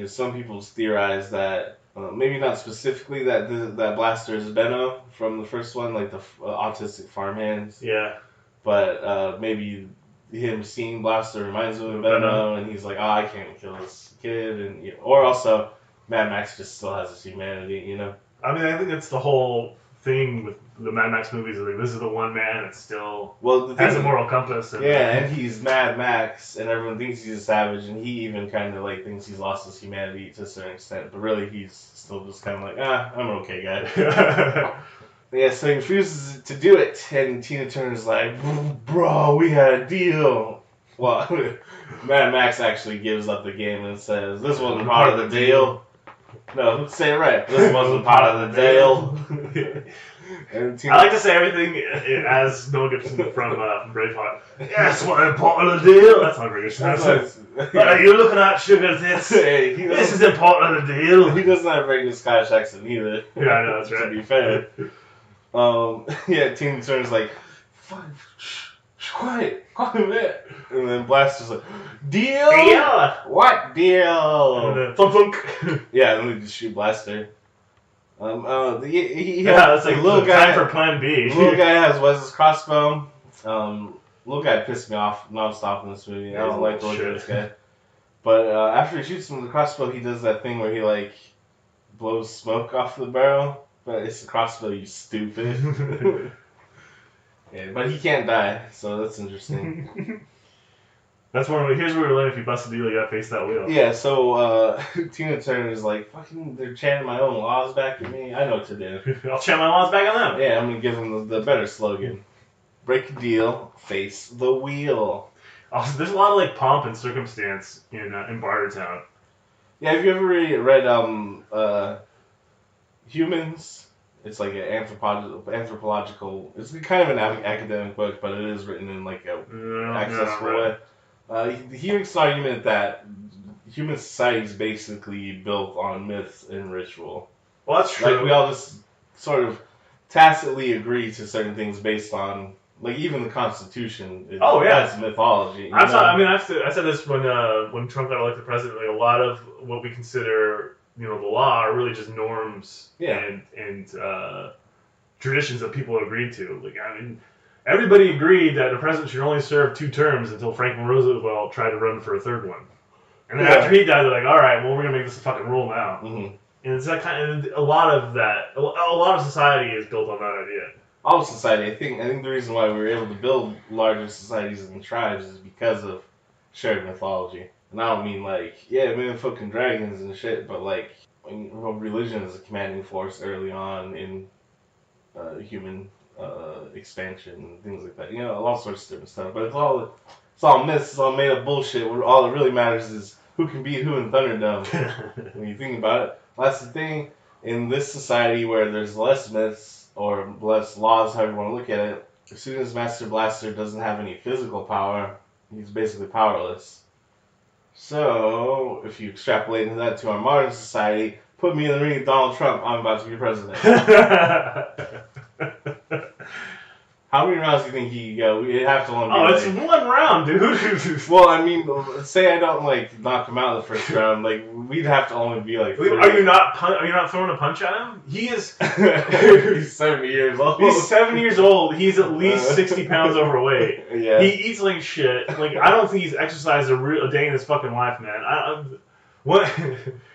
Some people theorize that maybe not specifically that that blaster is Benno from the first one, like the autistic farmhands. Yeah. But maybe him seeing Blaster reminds him of Benno, and he's like, oh, I can't kill this kid. And or also, Mad Max just still has his humanity, you know? I mean, I think that's the whole thing with the Mad Max movies. Like, this is the one man that still has a moral compass. And, and he's Mad Max, and everyone thinks he's a savage, and he even kind of like thinks he's lost his humanity to a certain extent. But really, he's still just kind of like, I'm an okay guy. Yeah, so he refuses to do it, and Tina Turner's like, bro, we had a deal. Well, Mad Max actually gives up the game and says, this wasn't part of the deal. No, say it right. This wasn't part of the deal. And I like to say everything as Mel Gibson from Braveheart. Yes, what part of the deal? That's not British. You're looking at sugar tits. Hey, this isn't part of the deal. He doesn't have a very good Scottish accent either. Yeah, I know, that's right. To be fair. Yeah, Tina Turner's like, quiet a minute. And then Blaster's like, deal? Yeah. What deal? And then thunk. Yeah, and then they just shoot Blaster. It's like little guy time for Plan B. Little guy has Wes's crossbow. Little guy pissed me off nonstop in this movie. I don't like the look of this guy. But after he shoots him with the crossbow, he does that thing where he like blows smoke off the barrel. But it's a crossbow, you stupid. Yeah, but he can't die, so that's interesting. That's here's where we learn if you bust a deal, you gotta face that wheel. Yeah, so Tina Turner's like, fucking, they're chanting my own laws back at me. I know what to do. I'll chant my laws back on them. Yeah, I'm gonna give them the better slogan. Break a deal, face the wheel. Also, there's a lot of like pomp and circumstance in Barter Town. Yeah, have you ever read Humans? It's like an anthropological. It's kind of an academic book, but it is written in like a accessible way. He makes an argument that human society is basically built on myth and ritual. Well, that's true. Like we all just sort of tacitly agree to certain things based on, like even the Constitution. That's mythology. I said this when Trump got elected president. Like a lot of what we consider, the law are really just norms and traditions that people agreed to. Like, I mean, everybody agreed that a president should only serve 2 terms until Franklin Roosevelt tried to run for a 3rd one. And then after he died, they're like, all right, well, we're going to make this a fucking rule now. Mm-hmm. And it's that kind of, a lot of society is built on that idea. All of society, I think the reason why we were able to build larger societies and tribes is because of shared mythology. And I don't mean like, fucking dragons and shit, but like, religion is a commanding force early on in human expansion and things like that. All sorts of different stuff. But it's all myths, it's all made up bullshit. All that really matters is who can beat who in Thunderdome. When you think about it, that's the thing. In this society where there's less myths or less laws, however you want to look at it, as soon as Master Blaster doesn't have any physical power, he's basically powerless. So, if you extrapolate into that to our modern society, put me in the ring with Donald Trump, I'm about to be president. How many rounds do you think he could go? We'd have to only be it's 1 round, dude. Well, I mean, say I don't knock him out in the first round, we'd have to only be Are you not throwing a punch at him? He is. He's 70 years old. He's 70 years old. He's at least 60 pounds overweight. Yeah. He eats like shit. I don't think he's exercised a day in his fucking life, man. What?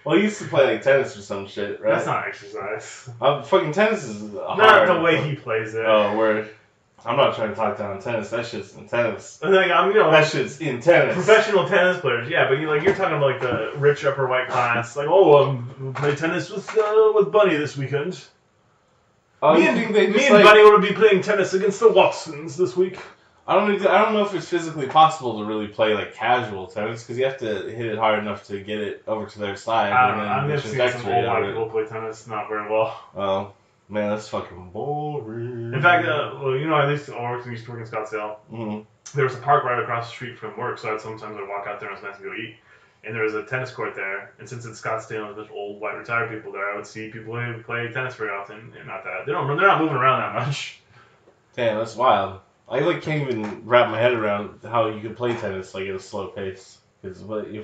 Well, he used to play tennis or some shit, right? That's not exercise. Fucking tennis is hard. Not the way he plays it. Oh, word. I'm not trying to talk down tennis. That shit's in tennis. That shit's in tennis. Professional tennis players, yeah, but you're talking about the rich upper white class. Play tennis with Bunny this weekend. Me and Bunny will be playing tennis against the Watsons this week. I don't know if it's physically possible to really play like casual tennis because you have to hit it hard enough to get it over to their side. I don't know. I've never seen some old white people play tennis not very well. Oh, man, that's fucking boring. In fact, well, you know, I used to work in Scottsdale. Mm-hmm. There was a park right across the street from work, so sometimes I'd walk out there and it was nice to go eat. And there was a tennis court there, and since it's Scottsdale and there's old white retired people there, I would see people who play tennis very often. And they're not moving around that much. Damn, that's wild. I like can't even wrap my head around how you can play tennis like at a slow pace. Because you're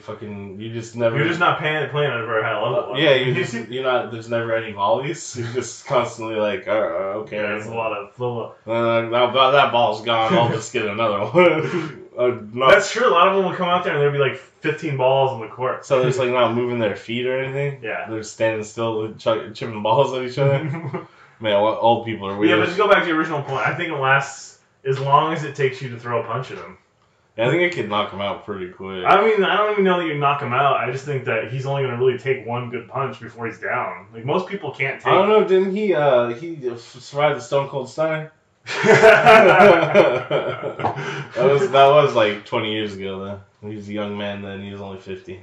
just never. You're just not playing at a very high level. Yeah, you're not. There's never any volleys. You're just constantly like, okay. Yeah, there's a lot of flow. Now that ball's gone. I'll just get another one. That's true. A lot of them will come out there and there'll be like 15 balls on the court. So they're just like not moving their feet or anything. Yeah. They're standing still, chipping balls at each other. Man, old people are weird. Yeah, but to go back to your original point, I think it lasts as long as it takes you to throw a punch at him. Yeah, I think I could knock him out pretty quick. I mean, I don't even know that you knock him out. I just think that he's only going to really take one good punch before he's down. Like, most people can't take... I don't know, didn't he survive the Stone Cold Stunner? that was like 20 years ago, though. He was a young man then, he was only 50.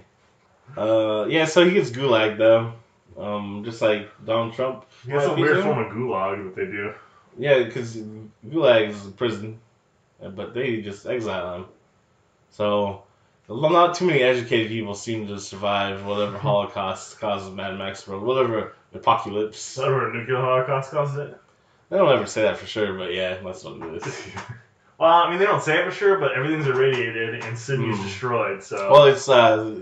Yeah, so he gets gulagged, though. Just like Donald Trump. That's a weird form of gulag that they do. Yeah, because gulag is a prison, but they just exile him. So, not too many educated people seem to survive whatever Holocaust causes Mad Max World, whatever apocalypse. Whatever a nuclear Holocaust causes it? They don't ever say that for sure, but yeah, that's what it is. Well, I mean, they don't say it for sure, but everything's irradiated and Sydney's destroyed, so... Well, it's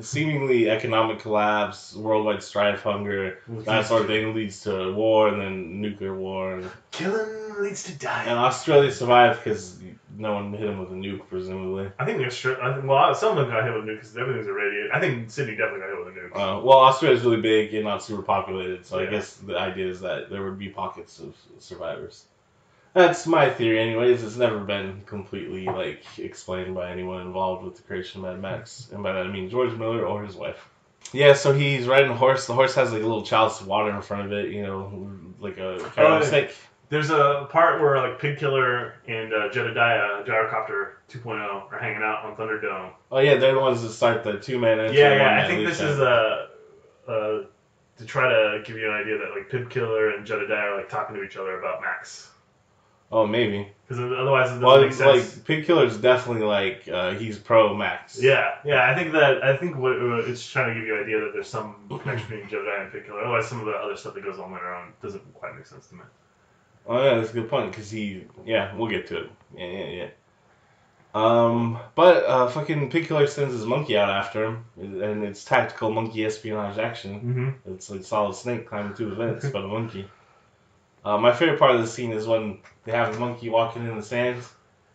seemingly economic collapse, worldwide strife, hunger, that sort of thing leads to war, and then nuclear war. And killing leads to dying. And Australia survived because no one hit them with a nuke, presumably. I think some of them got hit with a nuke because everything's irradiated. I think Sydney definitely got hit with a nuke. Well, Australia's really big and not super populated, so yeah. I guess the idea is that there would be pockets of survivors. That's my theory anyways. It's never been completely, like, explained by anyone involved with the creation of Mad Max. And by that I mean George Miller or his wife. Yeah, so he's riding a horse. The horse has, like, a little chalice of water in front of it, you know, like a stick. There's a part where, like, Pig Killer and Jedediah, Gyrocopter 2.0, are hanging out on Thunderdome. Oh, yeah, they're the ones that start the two-man entry. Yeah, I think this is to try to give you an idea that, like, Pig Killer and Jedediah are, like, talking to each other about Max. Oh, maybe. Because otherwise it doesn't make sense. Like, Pig Killer's definitely, like, he's pro-Max. Yeah, I think what it's trying to give you an idea that there's some connection between Jedediah and Pig Killer. Otherwise, some of the other stuff that goes on later on doesn't quite make sense to me. Oh, yeah, that's a good point, because we'll get to it. Yeah. But fucking Pig Killer sends his monkey out after him, and it's tactical monkey espionage action. Mm-hmm. It's like Solid Snake climbing through the vents, but a monkey. My favorite part of the scene is when they have the monkey walking in the sand,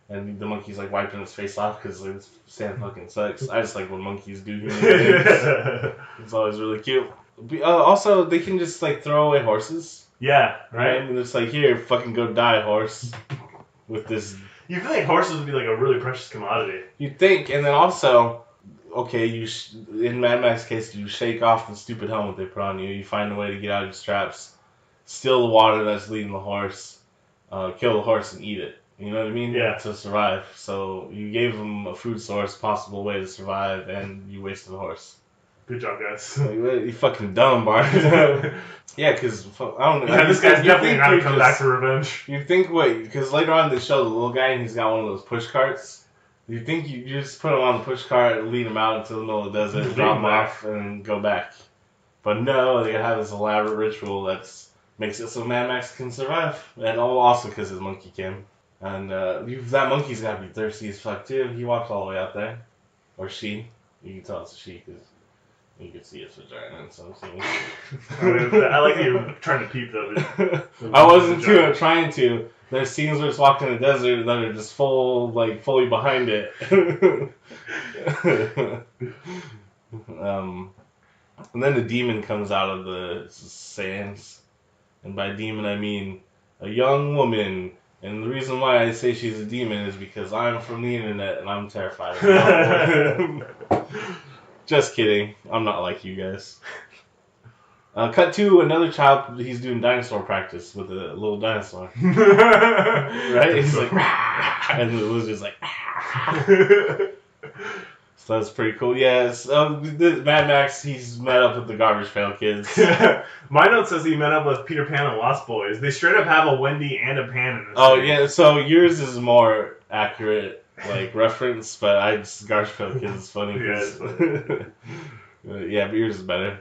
and the monkey's like wiping his face off because like, sand fucking sucks. I just like when monkeys do human things. It's always really cute. Also, they can just like throw away horses. Yeah, right. And it's like, here, fucking go die, horse. With this. You feel like horses would be like a really precious commodity. You'd think, and then also, okay, in Mad Max's case, you shake off the stupid helmet they put on you. You find a way to get out of your straps. Steal the water that's leading the horse, kill the horse and eat it. You know what I mean? Yeah. To survive. So you gave him a food source, possible way to survive, and you wasted the horse. Good job, guys. Like, you fucking dumb, Bart. Yeah, because, I don't know. Yeah, this guy's definitely not going to come back for revenge. You think, because later on in the show, the little guy, and he's got one of those push carts. You think you just put him on the push cart, lead him out into the middle of the desert, drop him off, and go back. But no, they have this elaborate ritual that's makes it so Mad Max can survive. And also because his monkey can. And that monkey's got to be thirsty as fuck, too. He walked all the way out there. Or she. You can tell it's a she because you can see its vagina in some scenes. I like that you're trying to peep, though. I wasn't trying to. There's scenes where it's walking in the desert that are just fully behind it. And then the demon comes out of the sands. And by demon, I mean a young woman. And the reason why I say she's a demon is because I'm from the internet and I'm terrified of her. Just kidding. I'm not like you guys. Cut to another child. He's doing dinosaur practice with a little dinosaur. Right? He's like, and the lizard's like, so that's pretty cool. Yeah, so Mad Max, he's met up with the Garbage Pail Kids. My note says he met up with Peter Pan and Lost Boys. They straight up have a Wendy and a Pan in this. Oh, yeah, so yours is more accurate, like, reference, but Garbage Pail Kids is funny. Yeah, but yours is better.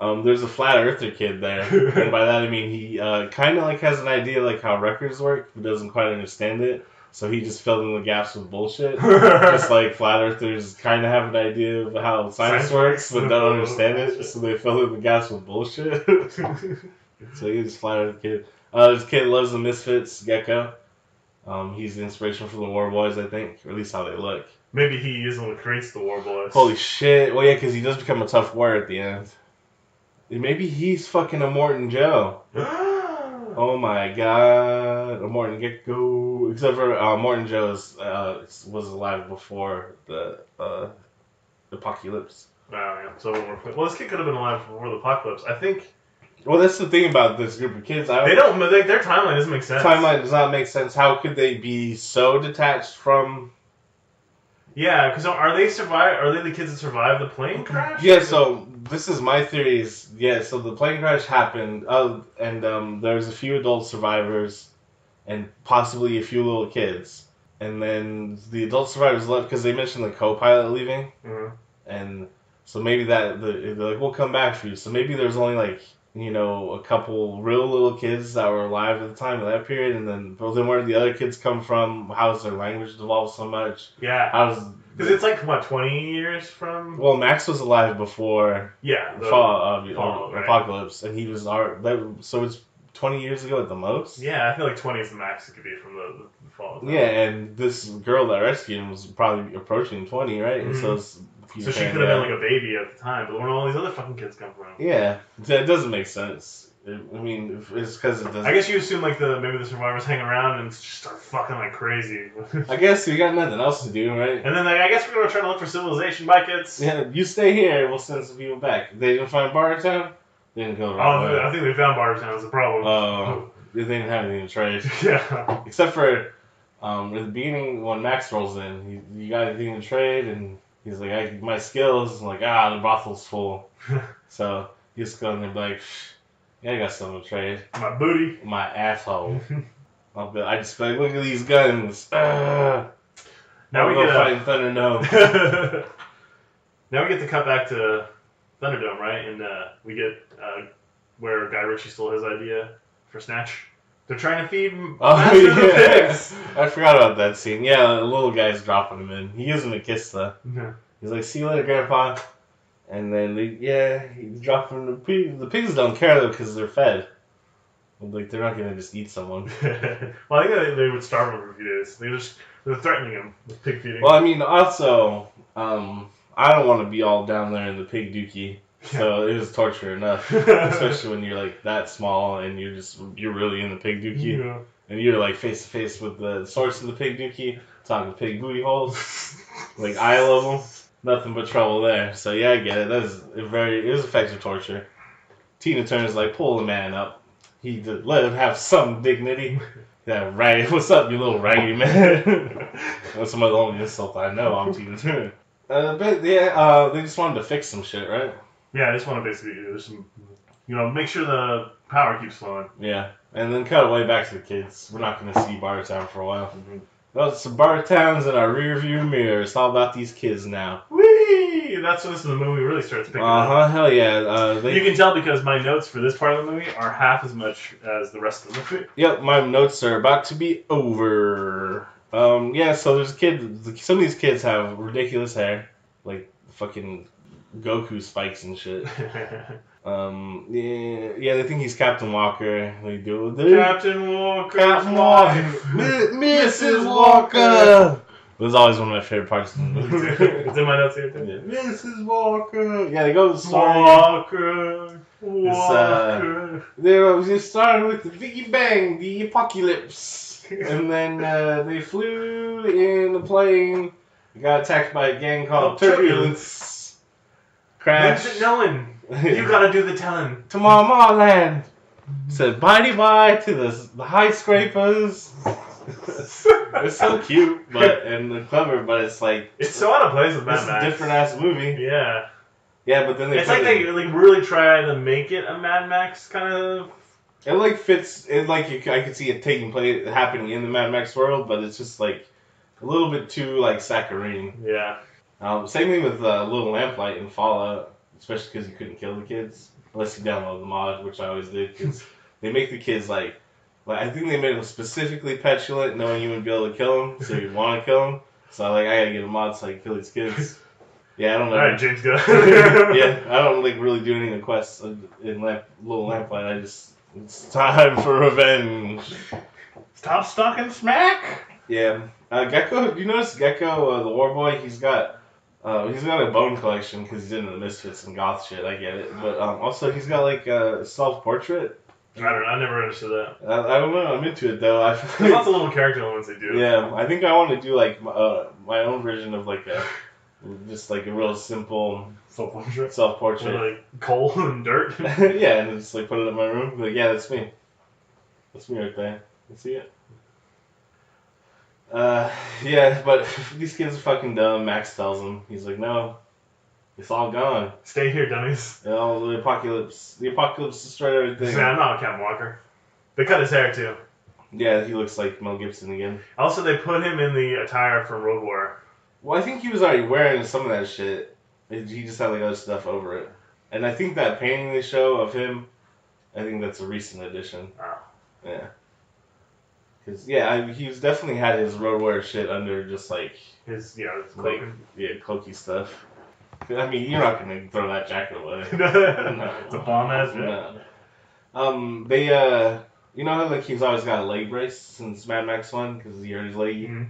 There's a flat earther kid there, and by that I mean he kind of like has an idea like how records work, but doesn't quite understand it. So he just filled in the gaps with bullshit, just like flat earthers kind of have an idea of how science works, but don't understand it. So they fill in the gaps with bullshit. So he's a flat earther kid. This kid loves the Misfits, Gecko. He's the inspiration for the War Boys, I think, or at least how they look. Maybe he is the one who creates the War Boys. Holy shit! Well, yeah, because he does become a tough warrior at the end. Maybe he's fucking a Morton Joe. Oh my god. A Morton Gecko. Except for Morton Joe was alive before the apocalypse. Oh, yeah. So well, this kid could have been alive before the apocalypse. I think. Well, that's the thing about this group of kids. Their timeline doesn't make sense. Timeline does not make sense. How could they be so detached from... Yeah, because are they the kids that survived the plane crash? Yeah, so this is my theory. So the plane crash happened, and there's a few adult survivors, and possibly a few little kids. And then the adult survivors left because they mentioned the co-pilot leaving, and so maybe they're like, we'll come back for you. So maybe there's only like, a couple real little kids that were alive at the time of that period, and then where did the other kids come from? How's their language evolved so much? Yeah. Because it's like, what, 20 years from... Well, Max was alive before the apocalypse, and he was... So it's 20 years ago at the most? Yeah, I feel like 20 is the max it could be from the fall. Yeah, and this girl that rescued him was probably approaching 20, right? And so she could have been like a baby at the time, but where do all these other fucking kids come from? Yeah, that doesn't make sense. I mean, it's because it doesn't... I guess you assume like maybe the survivors hang around and just start fucking like crazy. I guess we got nothing else to do, right? And then I guess we're gonna try to look for civilization. Bye, kids. Yeah, you stay here. We'll send some people back. They didn't find Barter Town. They didn't go the wrong way. I think they found Barter Town. Is the problem. Oh, they didn't have anything to trade. Yeah. Except for at the beginning when Max rolls in, you got anything to trade, and he's like, my skills. I'm like, the brothel's full. So you just go in there and be like, yeah, I got something to trade. My booty. My asshole. I just be like, look at these guns. Now we get fighting Thunderdome. Now we get to cut back to Thunderdome, right? And we get where Guy Ritchie stole his idea for Snatch. They're trying to feed the pigs. I forgot about that scene. Yeah, the little guy's dropping him in. He gives him a kiss though. He's like, "See you later, Grandpa." And then he's dropping the pigs. The pigs don't care though because they're fed. Like they're not gonna just eat someone. Well, I think they would starve him for a few days. They're threatening him with pig feeding. Well, I mean, also, I don't want to be all down there in the pig dookie. So it was torture enough, especially when you're like that small and you're really in the pig dookie, and you're like face to face with the source of the pig dookie, talking pig booty holes, like eye level, nothing but trouble there. So yeah, I get it. It was effective torture. Tina Turner's like, pull the man up. He did, let him have some dignity. Yeah, right. What's up, you little raggedy man? That's some of the only insult I know. I'm Tina Turner. But yeah, they just wanted to fix some shit, right? Yeah, I just want to basically do some, make sure the power keeps flowing. Yeah, and then cut away back to the kids. We're not going to see Barter Town for a while. Well, some Barter Towns in our rear view mirror. It's all about these kids now. Whee! That's when this movie really starts picking up. Hell yeah. You can tell because my notes for this part of the movie are half as much as the rest of the movie. Yep, my notes are about to be over. Yeah, so there's a kid. Some of these kids have ridiculous hair. Like fucking Goku spikes and shit. Yeah, they think he's Captain Walker. They do Captain Walker. Mrs. Walker. It was always one of my favorite parts of the movie. It's in my notes here too. Yeah. Mrs. Walker. Yeah, they go to the story. Walker. They started with the Biggie Bang, the apocalypse, and then they flew in a plane. Got attacked by a gang called Turbulence. Crash. When's it knowing? You gotta do the telling. To Mama Land. Said bye to the high scrapers. It's so cute, and clever, but it's like it's so out of place with Mad Max. It's a different ass movie. Yeah. Yeah, but then it's like they really try to make it a Mad Max kind of. It like fits. It like I could see it happening in the Mad Max world, but it's just like a little bit too like saccharine. Yeah. Same thing with Little Lamplight in Fallout, especially because you couldn't kill the kids unless you download the mod, which I always did, because they make the kids like I think they made them specifically petulant, knowing you wouldn't be able to kill them, so you'd want to kill them. So I gotta get a mod so I can kill these kids. Yeah, I don't know. Alright, James, go. Yeah, I don't like really do any of the quests in Little Lamplight. It's time for revenge. Stop stalking Smack. Yeah, Gecko. Do you notice Gecko, the War Boy? He's got a bone collection because he's into the Misfits and goth shit. I get it, but also he's got like a self-portrait. I never understood that. I don't know. I'm into it though. There's lots of little character elements they do. Yeah, I think I want to do like my own version of like just like a real simple self-portrait. Like coal and dirt. Yeah, and just like put it in my room. Like, yeah, that's me. That's me right there. You see it? Yeah, but these kids are fucking dumb. Max tells them. He's like, no, it's all gone. Stay here, dummies. The apocalypse destroyed everything. I'm not a Captain Walker. They cut his hair too. Yeah, he looks like Mel Gibson again. Also, they put him in the attire from Road War. Well, I think he was already wearing some of that shit. He just had like other stuff over it. And I think that painting they show of him, I think that's a recent addition. Oh. Yeah. Cause he's definitely had his Road Warrior shit under just like his cloaky stuff. I mean, you're not gonna throw that jacket away. No. It's a bomb ass jacket. No. They you know how like he's always got a leg brace since Mad Max 1 because he hurt his leg. Mm-hmm.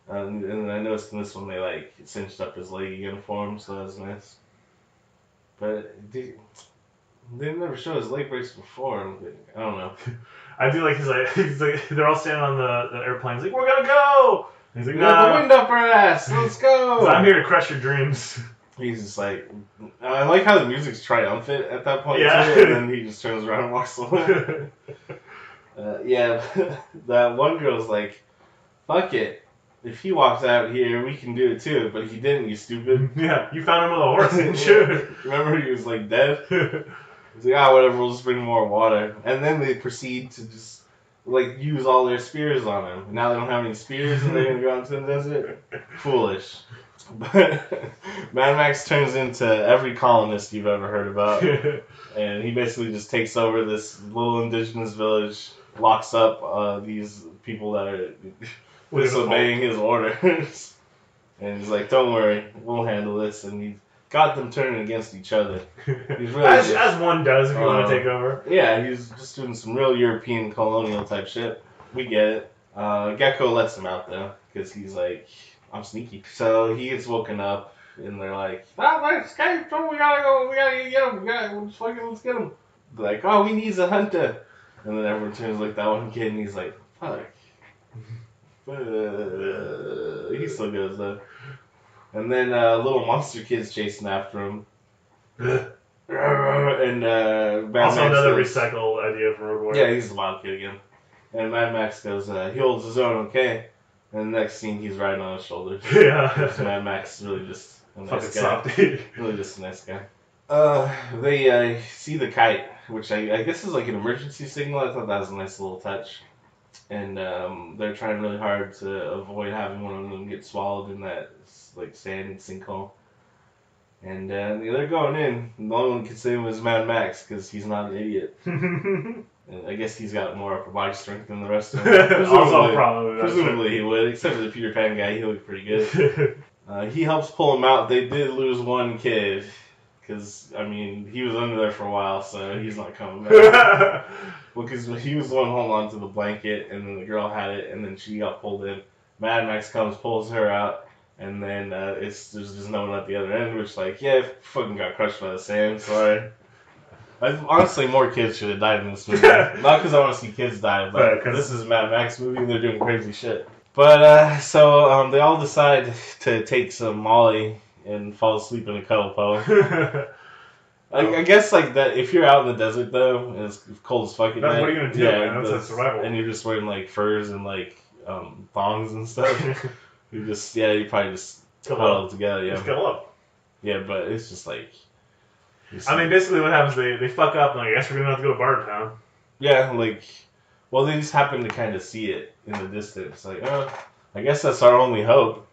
And I noticed in this one they like cinched up his leg again for him, so that was nice. But they never showed his leg brace before. I don't know. I do like he's like they're all standing on the airplane. He's like, we're gonna go. And he's like, no, the wind up our ass. Let's go. I'm here to crush your dreams. He's just like, I like how the music's triumphant at that point yeah. too, and then he just turns around and walks away. Yeah, that one girl's like, fuck it. If he walks out here, we can do it too. But he didn't, you stupid. Yeah, you found him with a horse, didn't you? Remember he was like dead? He's like, whatever, we'll just bring more water. And then they proceed to just like use all their spears on him. Now they don't have any spears and they're gonna go out into the desert? Foolish. But Mad Max turns into every colonist you've ever heard about. And he basically just takes over this little indigenous village, locks up these people that are disobeying his orders. And he's like, don't worry, we'll handle this. And he's got them turning against each other. He's really as one does if you want to take over. Yeah, he's just doing some real European colonial type shit. We get it. Gecko lets him out though, because he's like, I'm sneaky. So he gets woken up, and they're like, let's escape, we gotta go, we gotta get him, let's get him. They're like, oh, we need a hunter. And then everyone turns like that one kid, and he's like, fuck. He still goes though. And then little monster kid's chasing after him. And Mad also Max another goes, recycle idea from Road War. Yeah, he's the wild kid again. And Mad Max goes, he holds his own, okay? And the next scene, he's riding on his shoulders. Yeah. Mad Max is really just a nice fucking guy. softy. Really just a nice guy. They see the kite, which I guess is like an emergency signal. I thought that was a nice little touch. And they're trying really hard to avoid having one of them get swallowed in that like sand sinkhole. And they're going in. The only one who can save him is Mad Max because he's not an idiot. And I guess he's got more upper body strength than the rest of them. Presumably he would, except for the Peter Pan guy. He looked pretty good. He helps pull him out. They did lose one kid. Because, I mean, he was under there for a while, so he's not coming back. Well, because he was the one holding on to the blanket, and then the girl had it, and then she got pulled in. Mad Max comes, pulls her out, and then there's just no one at the other end, which, like, yeah, fucking got crushed by the sand, sorry. Honestly, more kids should have died in this movie. Not because I want to see kids die, but because this is a Mad Max movie, and they're doing crazy shit. But, so they all decide to take some Molly and fall asleep in a cuddle pole. I guess like that. If you're out in the desert though, and it's cold as fuck at night, what are you gonna do? Yeah, Man? That's survival. And you're just wearing like furs and like thongs and stuff. you probably just huddle together. Yeah, just cuddle up. Yeah, but it's just like. I mean, basically, what happens? They fuck up, and I guess we're gonna have to go to Barter Town. Yeah, like, well, they just happen to kind of see it in the distance. Like, oh, I guess that's our only hope.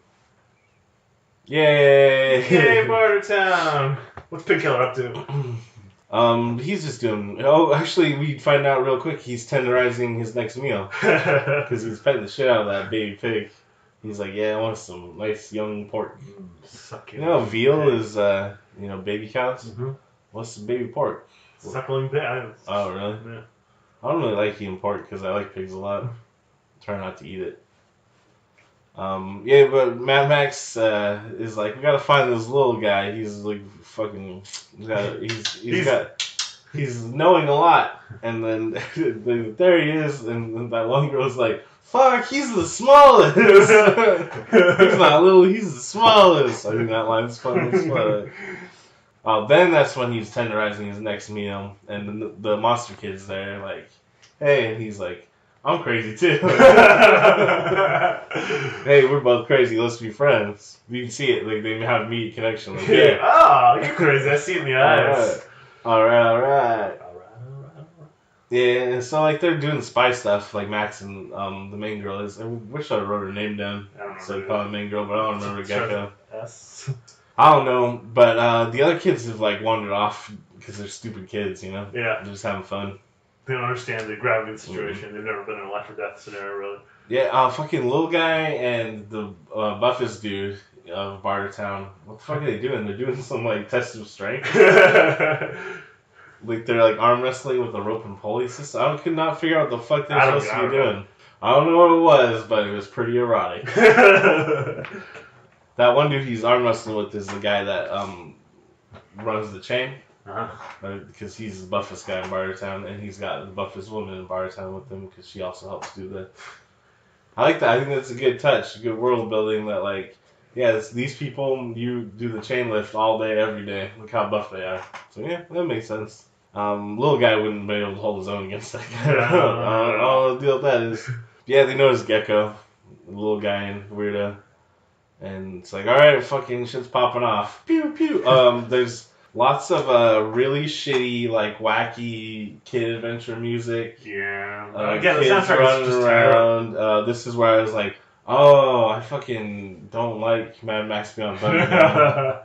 Yay! Yay, Barter Town! What's Pig Killer up to? He's just doing. Oh, actually, we find out real quick. He's tenderizing his next meal because he's petting the shit out of that baby pig. He's like, yeah, I want some nice young pork. Sucking. You know, veal is baby cows. Mm-hmm. What's the baby pork? Suckling pig. Oh, really? Yeah. I don't really like eating pork because I like pigs a lot. Try not to eat it. Yeah, but Mad Max is like, we gotta find this little guy. He's like fucking. He's knowing a lot, and then there he is, and that one girl's like, "Fuck, he's the smallest." He's not little, he's the smallest. I think that line's funny as fuck. Then that's when he's tenderizing his next meal, and the monster kid's there, like, "Hey," and he's like, "I'm crazy too." Hey, we're both crazy. Let's be friends. You can see it. Like they have a meat connection. Like, yeah. Oh, you're crazy. I see it in the eyes. All right. Yeah, and so like they're doing spy stuff. Like Max and the main girl is. I wish I wrote her name down. I don't remember. So I call her main girl, but I don't remember Gecko. S. I don't know, but the other kids have like wandered off because they're stupid kids. You know. Yeah. They're just having fun. They don't understand the gravity of the situation. They've never been in a life or death scenario, really. Yeah, fucking little guy and the buffest dude of Barter Town. What the fuck are they doing? They're doing some like test of strength. Like they're like arm wrestling with a rope and pulley system. I could not figure out what the fuck they're supposed to be doing. I don't know what it was, but it was pretty erotic. That one dude he's arm wrestling with is the guy that runs the chain. Because he's the buffest guy in Barter Town, and he's got the buffest woman in Barter Town with him because she also helps do the. I like that. I think that's a good touch, good world building. That like, yeah, these people you do the chain lift all day, every day. Look how buff they are. So yeah, that makes sense. Little guy wouldn't be able to hold his own against that guy. All the deal with that is, yeah, they notice Gecko, the little guy and weirdo, and it's like, all right, fucking shit's popping off. Pew pew. There's lots of really shitty, like wacky kid adventure music. Yeah. Again, the soundtrack is just around. This is where I was like, oh, I fucking don't like Mad Max Beyond Thunderdome.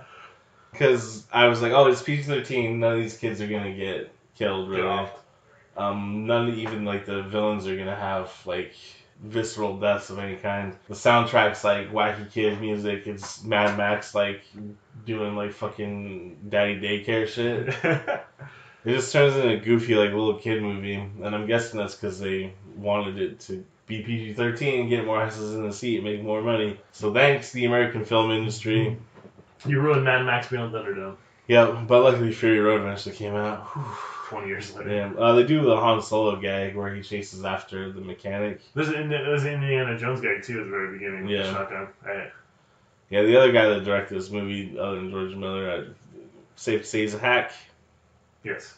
Because I was like, oh, it's PG-13. None of these kids are gonna get killed, really. None, even like the villains are gonna have like visceral deaths of any kind. The soundtrack's like wacky kid music. It's Mad Max like doing like fucking daddy daycare shit. It just turns into a goofy like little kid movie, and I'm guessing that's because they wanted it to be PG-13, get more asses in the seat, make more money. So thanks the American film industry. You ruined Mad Max Beyond Thunderdome. Yeah, but luckily Fury Road eventually came out. 20 years later. Yeah, they do the Han Solo gag where he chases after the mechanic. There's an Indiana Jones gag too at the very beginning. Yeah. Shotgun. Right. Yeah, the other guy that directed this movie, other than George Miller, safe to say he's a hack. Yes.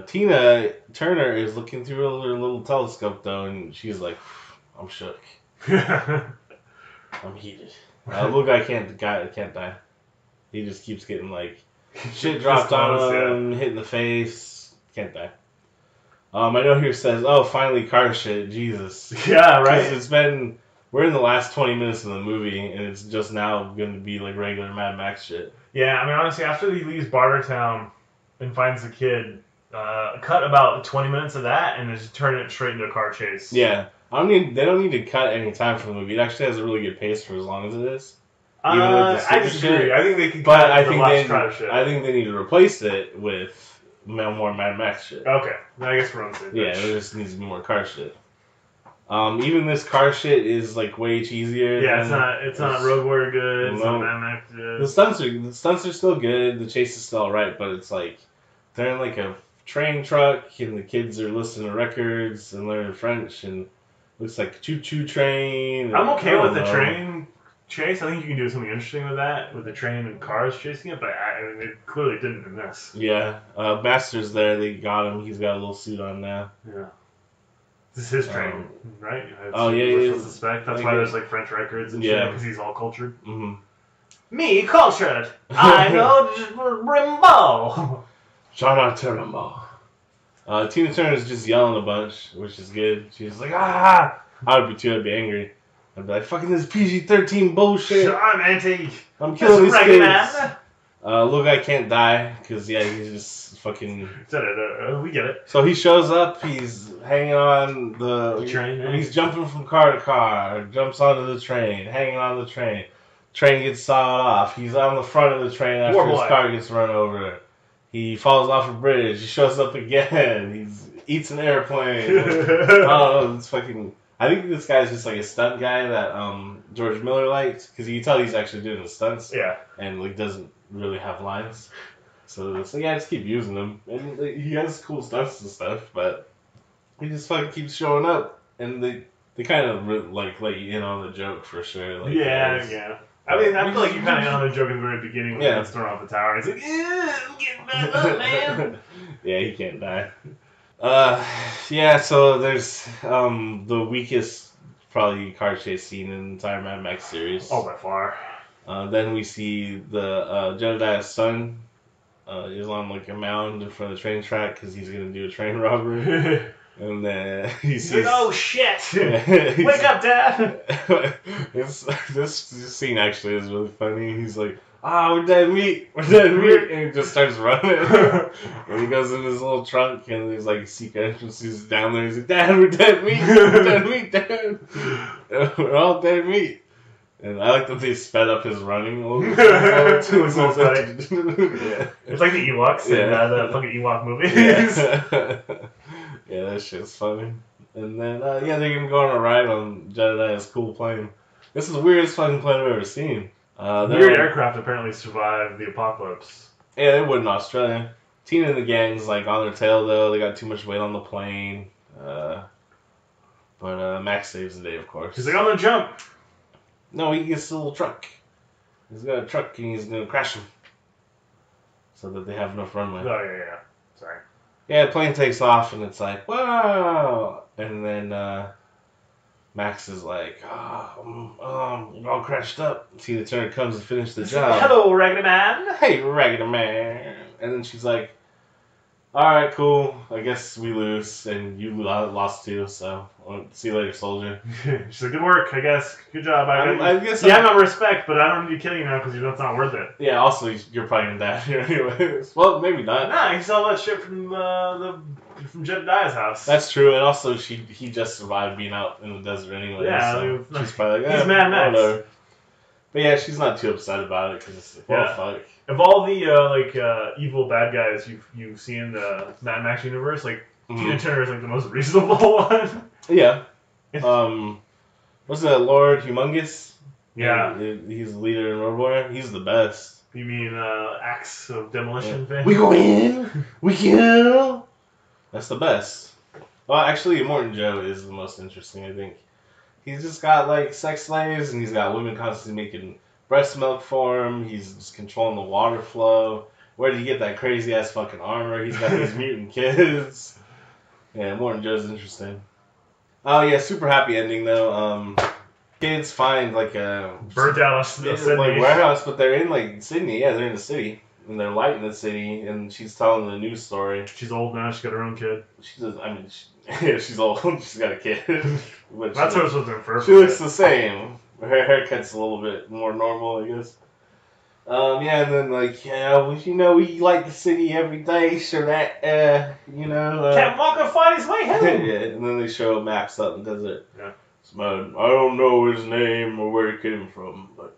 Tina Turner is looking through her little telescope though, and she's like, I'm shook. I'm heated. Little guy can't die. He just keeps getting like shit dropped on him, hit in the face. Can't die. I know here says, oh, finally car shit. Jesus. Yeah, right. We're in the last 20 minutes of the movie, and it's just now going to be like regular Mad Max shit. Yeah, I mean, honestly, after he leaves Barter Town and finds the kid, cut about 20 minutes of that and just turn it straight into a car chase. Yeah. They don't need to cut any time from the movie. It actually has a really good pace for as long as it is. Even with the I disagree. I think they could but cut I the think last try shit. I think they need to replace it with more Mad Max shit. Okay. I guess we're on the same page. Yeah, there just needs to be more car shit. Even this car shit is like way cheesier. Yeah, it's not Road Warrior good. It's not Mad Max good. The stunts are still good. The chase is still alright, but it's like they're in like a train truck, and the kids are listening to records and learning French, and looks like a choo-choo train. I'm okay with the train chase. I think you can do something interesting with that, with the train and cars chasing it, but I mean, it clearly didn't in this. Yeah, Master's there. They got him. He's got a little suit on now. Yeah. This is his train, right? Yeah. Suspect. That's why there's like French records and shit, because he's all cultured. Mm-hmm. Me, cultured. I know Rimbaud. Shout out to Rimbaud. Tina Turner's just yelling a bunch, which is good. She's like, ah! I would be too. I'd be angry. I'd be like, fucking this PG-13 bullshit. I'm Aunty. I'm killing these kids. Man. Little guy can't die, because, yeah, he's just fucking... We get it. So he shows up, he's hanging on the train, right? He's jumping from car to car, jumps onto the train, hanging on the train. Train gets sawed off. He's on the front of the train after his car gets run over. He falls off a bridge. He shows up again. He eats an airplane. I don't know, it's fucking... I think this guy's just like a stunt guy that George Miller liked, because you can tell he's actually doing the stunts. Yeah. And like doesn't really have lines. So it's like, yeah, just keep using them. And like, he has cool stunts and stuff, but he just fucking keeps showing up. And they kind of like let you in on the joke for sure. Like, yeah. I mean, I feel like you kind of got on the joke at the very beginning when he gets thrown off the tower. He's like, I'm getting back up, man. Yeah, he can't die. Yeah, so there's the weakest probably car chase scene in the entire Mad Max series. Oh, by far. Then we see the Jedediah's son is on like a mound in front of the train track because he's gonna do a train robbery. And then he sees... Like, oh, shit! Wake up, Dad! This scene actually is really funny. He's like, we're dead meat! We're dead meat! And he just starts running. And he goes in his little trunk, and there's like a secret entrance. He's down there. He's like, Dad, we're dead meat! We're dead meat, Dad! We're all dead meat. And I like that they sped up his running a little bit. It's like the Ewoks in the fucking Ewok movies. Yeah, that shit's funny. And then, they're gonna go on a ride on Jedediah's cool plane. This is the weirdest fucking plane I've ever seen. Weird aircraft apparently survived the apocalypse. Yeah, they would in Australia. Tina and the gang's like on their tail though. They got too much weight on the plane. But Max saves the day, of course. He's like, I'm gonna jump. No, he gets a little truck. He's got a truck and he's gonna crash him. So that they have enough runway. Oh, yeah. Sorry. Yeah, the plane takes off and it's like, wow! And then Max is like, I'm all crashed up. Tina Turner comes to finish the job. Hello, Raggedy Man! Hey, Raggedy Man! And then she's like, alright, cool. I guess we lose, and you lost too, so see you later, soldier. She's like, good work, I guess. Good job. I guess I have my respect, but I don't need to kill you now because that's not worth it. Yeah, also, you're probably gonna die here anyways. Well, maybe not. Nah, he saw that shit from Jedediah's house. That's true, and also he just survived being out in the desert anyway. Yeah, so she's probably like, he's Mad Max. Whatever. But yeah, she's not too upset about it because it's like, fuck. Of all the evil bad guys you see in the Mad Max universe, like Tina Turner is like the most reasonable one. Yeah. What's that, Lord Humongous? Yeah. He's the leader in Road Warrior. He's the best. You mean Acts of Demolition thing? We go in, we kill. That's the best. Well, actually, Immortan Joe is the most interesting, I think. He's just got like sex slaves, and he's got women constantly making breast milk for him. He's just controlling the water flow. Where did he get that crazy ass fucking armor? He's got these mutant kids. Yeah, Immortan Joe's interesting. Oh yeah, super happy ending though. Kids find like a burnt out Sydney like warehouse, but they're in like Sydney. Yeah, they're in the city, and they're lighting the city. And she's telling the news story. She's old now. She's got her own kid. She does. I mean, she's old. She's got a kid. That's what was their first. She looks the same. Her haircut's a little bit more normal, I guess. Yeah, and then like, we light the city every day, so that Captain Walker find his way home. Yeah, and then they show maps out in the desert. Yeah. I don't know his name or where he came from, but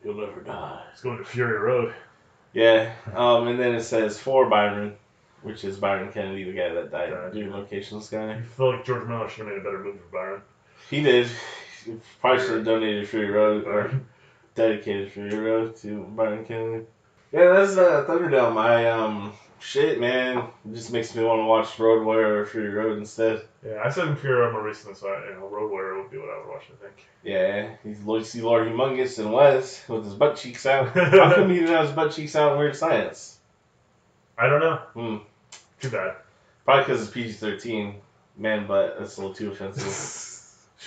he'll never die. He's going to Fury Road. Yeah, and then it says for Byron, which is Byron Kennedy, the guy that died doing Locations guy. I feel like George Miller should have made a better movie for Byron. He did. He probably should have donated Fury Road or dedicated Fury Road to Byron Kennedy. Yeah, that's Thunderdome. Shit, man. It just makes me want to watch Road Warrior or Fury Road instead. Yeah, I said Fury Road more recently, so Road Warrior would be what I would watch, I think. Yeah, he's Lord Humongous and Wes with his butt cheeks out. How come he didn't have his butt cheeks out in Weird Science? I don't know. Too bad. Probably because it's PG-13. Man butt, that's a little too offensive.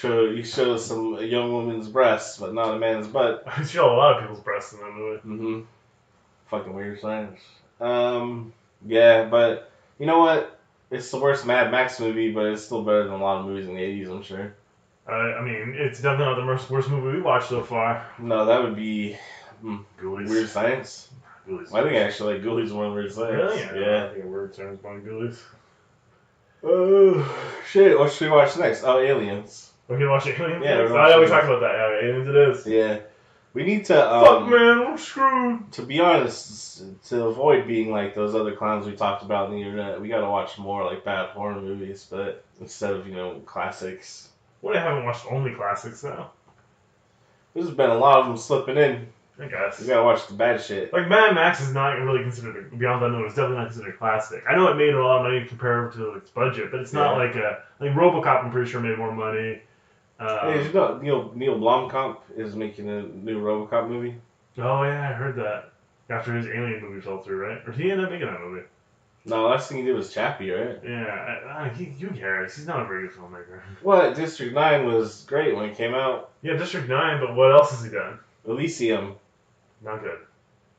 You show a young woman's breasts, but not a man's butt. I show a lot of people's breasts in that movie. Fucking Weird Science. Yeah, but you know what? It's the worst Mad Max movie, but it's still better than a lot of movies in the 80s, I'm sure. I mean, it's definitely not the worst movie we watched so far. No, that would be Ghoulies. Weird Science. Ghoulies. I think I actually like Ghoulies more than Weird Science. Really? Yeah. I think Weird Science more than Ghoulies. Oh, shit. What should we watch next? Oh, Aliens. We're gonna watch Aliens? Yeah, we talked about that. Yeah, Aliens it is. Yeah. We need to, fuck, man, I'm screwed. To be honest, to avoid being like those other clowns we talked about on the internet, we gotta watch more like bad horror movies, but instead of, classics. Well, I haven't watched only classics, though. There's been a lot of them slipping in. I guess. You gotta watch the bad shit. Like, Mad Max is not really considered, Beyond Thunderdome is definitely not considered a classic. I know it made a lot of money compared to its budget, but it's not like RoboCop, I'm pretty sure, made more money. Hey, you know Neil Blomkamp is making a new RoboCop movie? Oh, yeah, I heard that. After his Alien movie fell through, right? Or did he end up making that movie? No, last thing he did was Chappie, right? Yeah, who cares? He's not a very good filmmaker. What? District 9 was great when it came out. Yeah, District 9, but what else has he done? Elysium. Not good.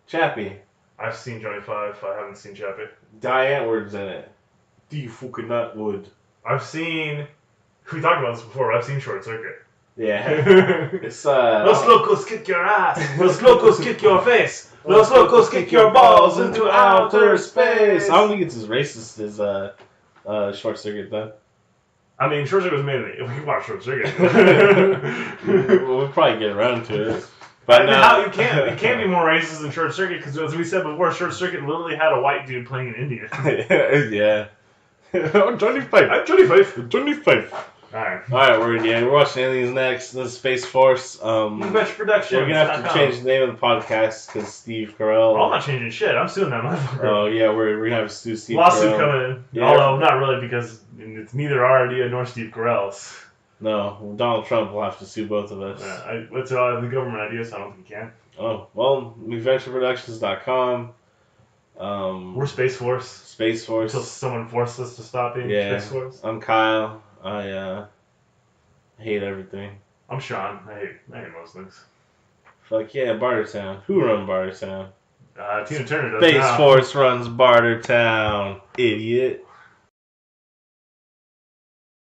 Chappie. I've seen Johnny Five. I haven't seen Chappie. Diane Ward's in it. The fucking Nutwood. I've seen... We talked about this before. I've seen Short Circuit. Yeah. It's, Los locos kick your ass. Los locos kick your face. Los locos kick your balls into outer space. I don't think it's as racist as Short Circuit, though. I mean, Short Circuit was made in we can watch Short Circuit. We'll probably get around to it. But how it can't be more racist than Short Circuit because, as we said before, Short Circuit literally had a white dude playing an Indian. Yeah. I'm 25. I'm 25. I'm 25. Alright, we're watching Aliens next. The Space Force. Much production. We're gonna have to change the name of the podcast because Steve Carell. I'm not changing shit. I'm suing that motherfucker. Oh yeah, we're gonna have to sue Steve. Lawsuit Carell. coming in. Yeah. Although not really because it's neither our idea nor Steve Carell's. No, Donald Trump will have to sue both of us. It's the government idea, so I don't think he can. Oh well, McVentureProductions.com. We're Space Force. Space Force. Until someone forced us to stop being Space Force. I'm Kyle. I hate everything. I'm Shawn. I hate most things. Fuck yeah, Barter Town. Who runs Barter Town? Tina Turner does Space now. Force runs Barter Town. Idiot.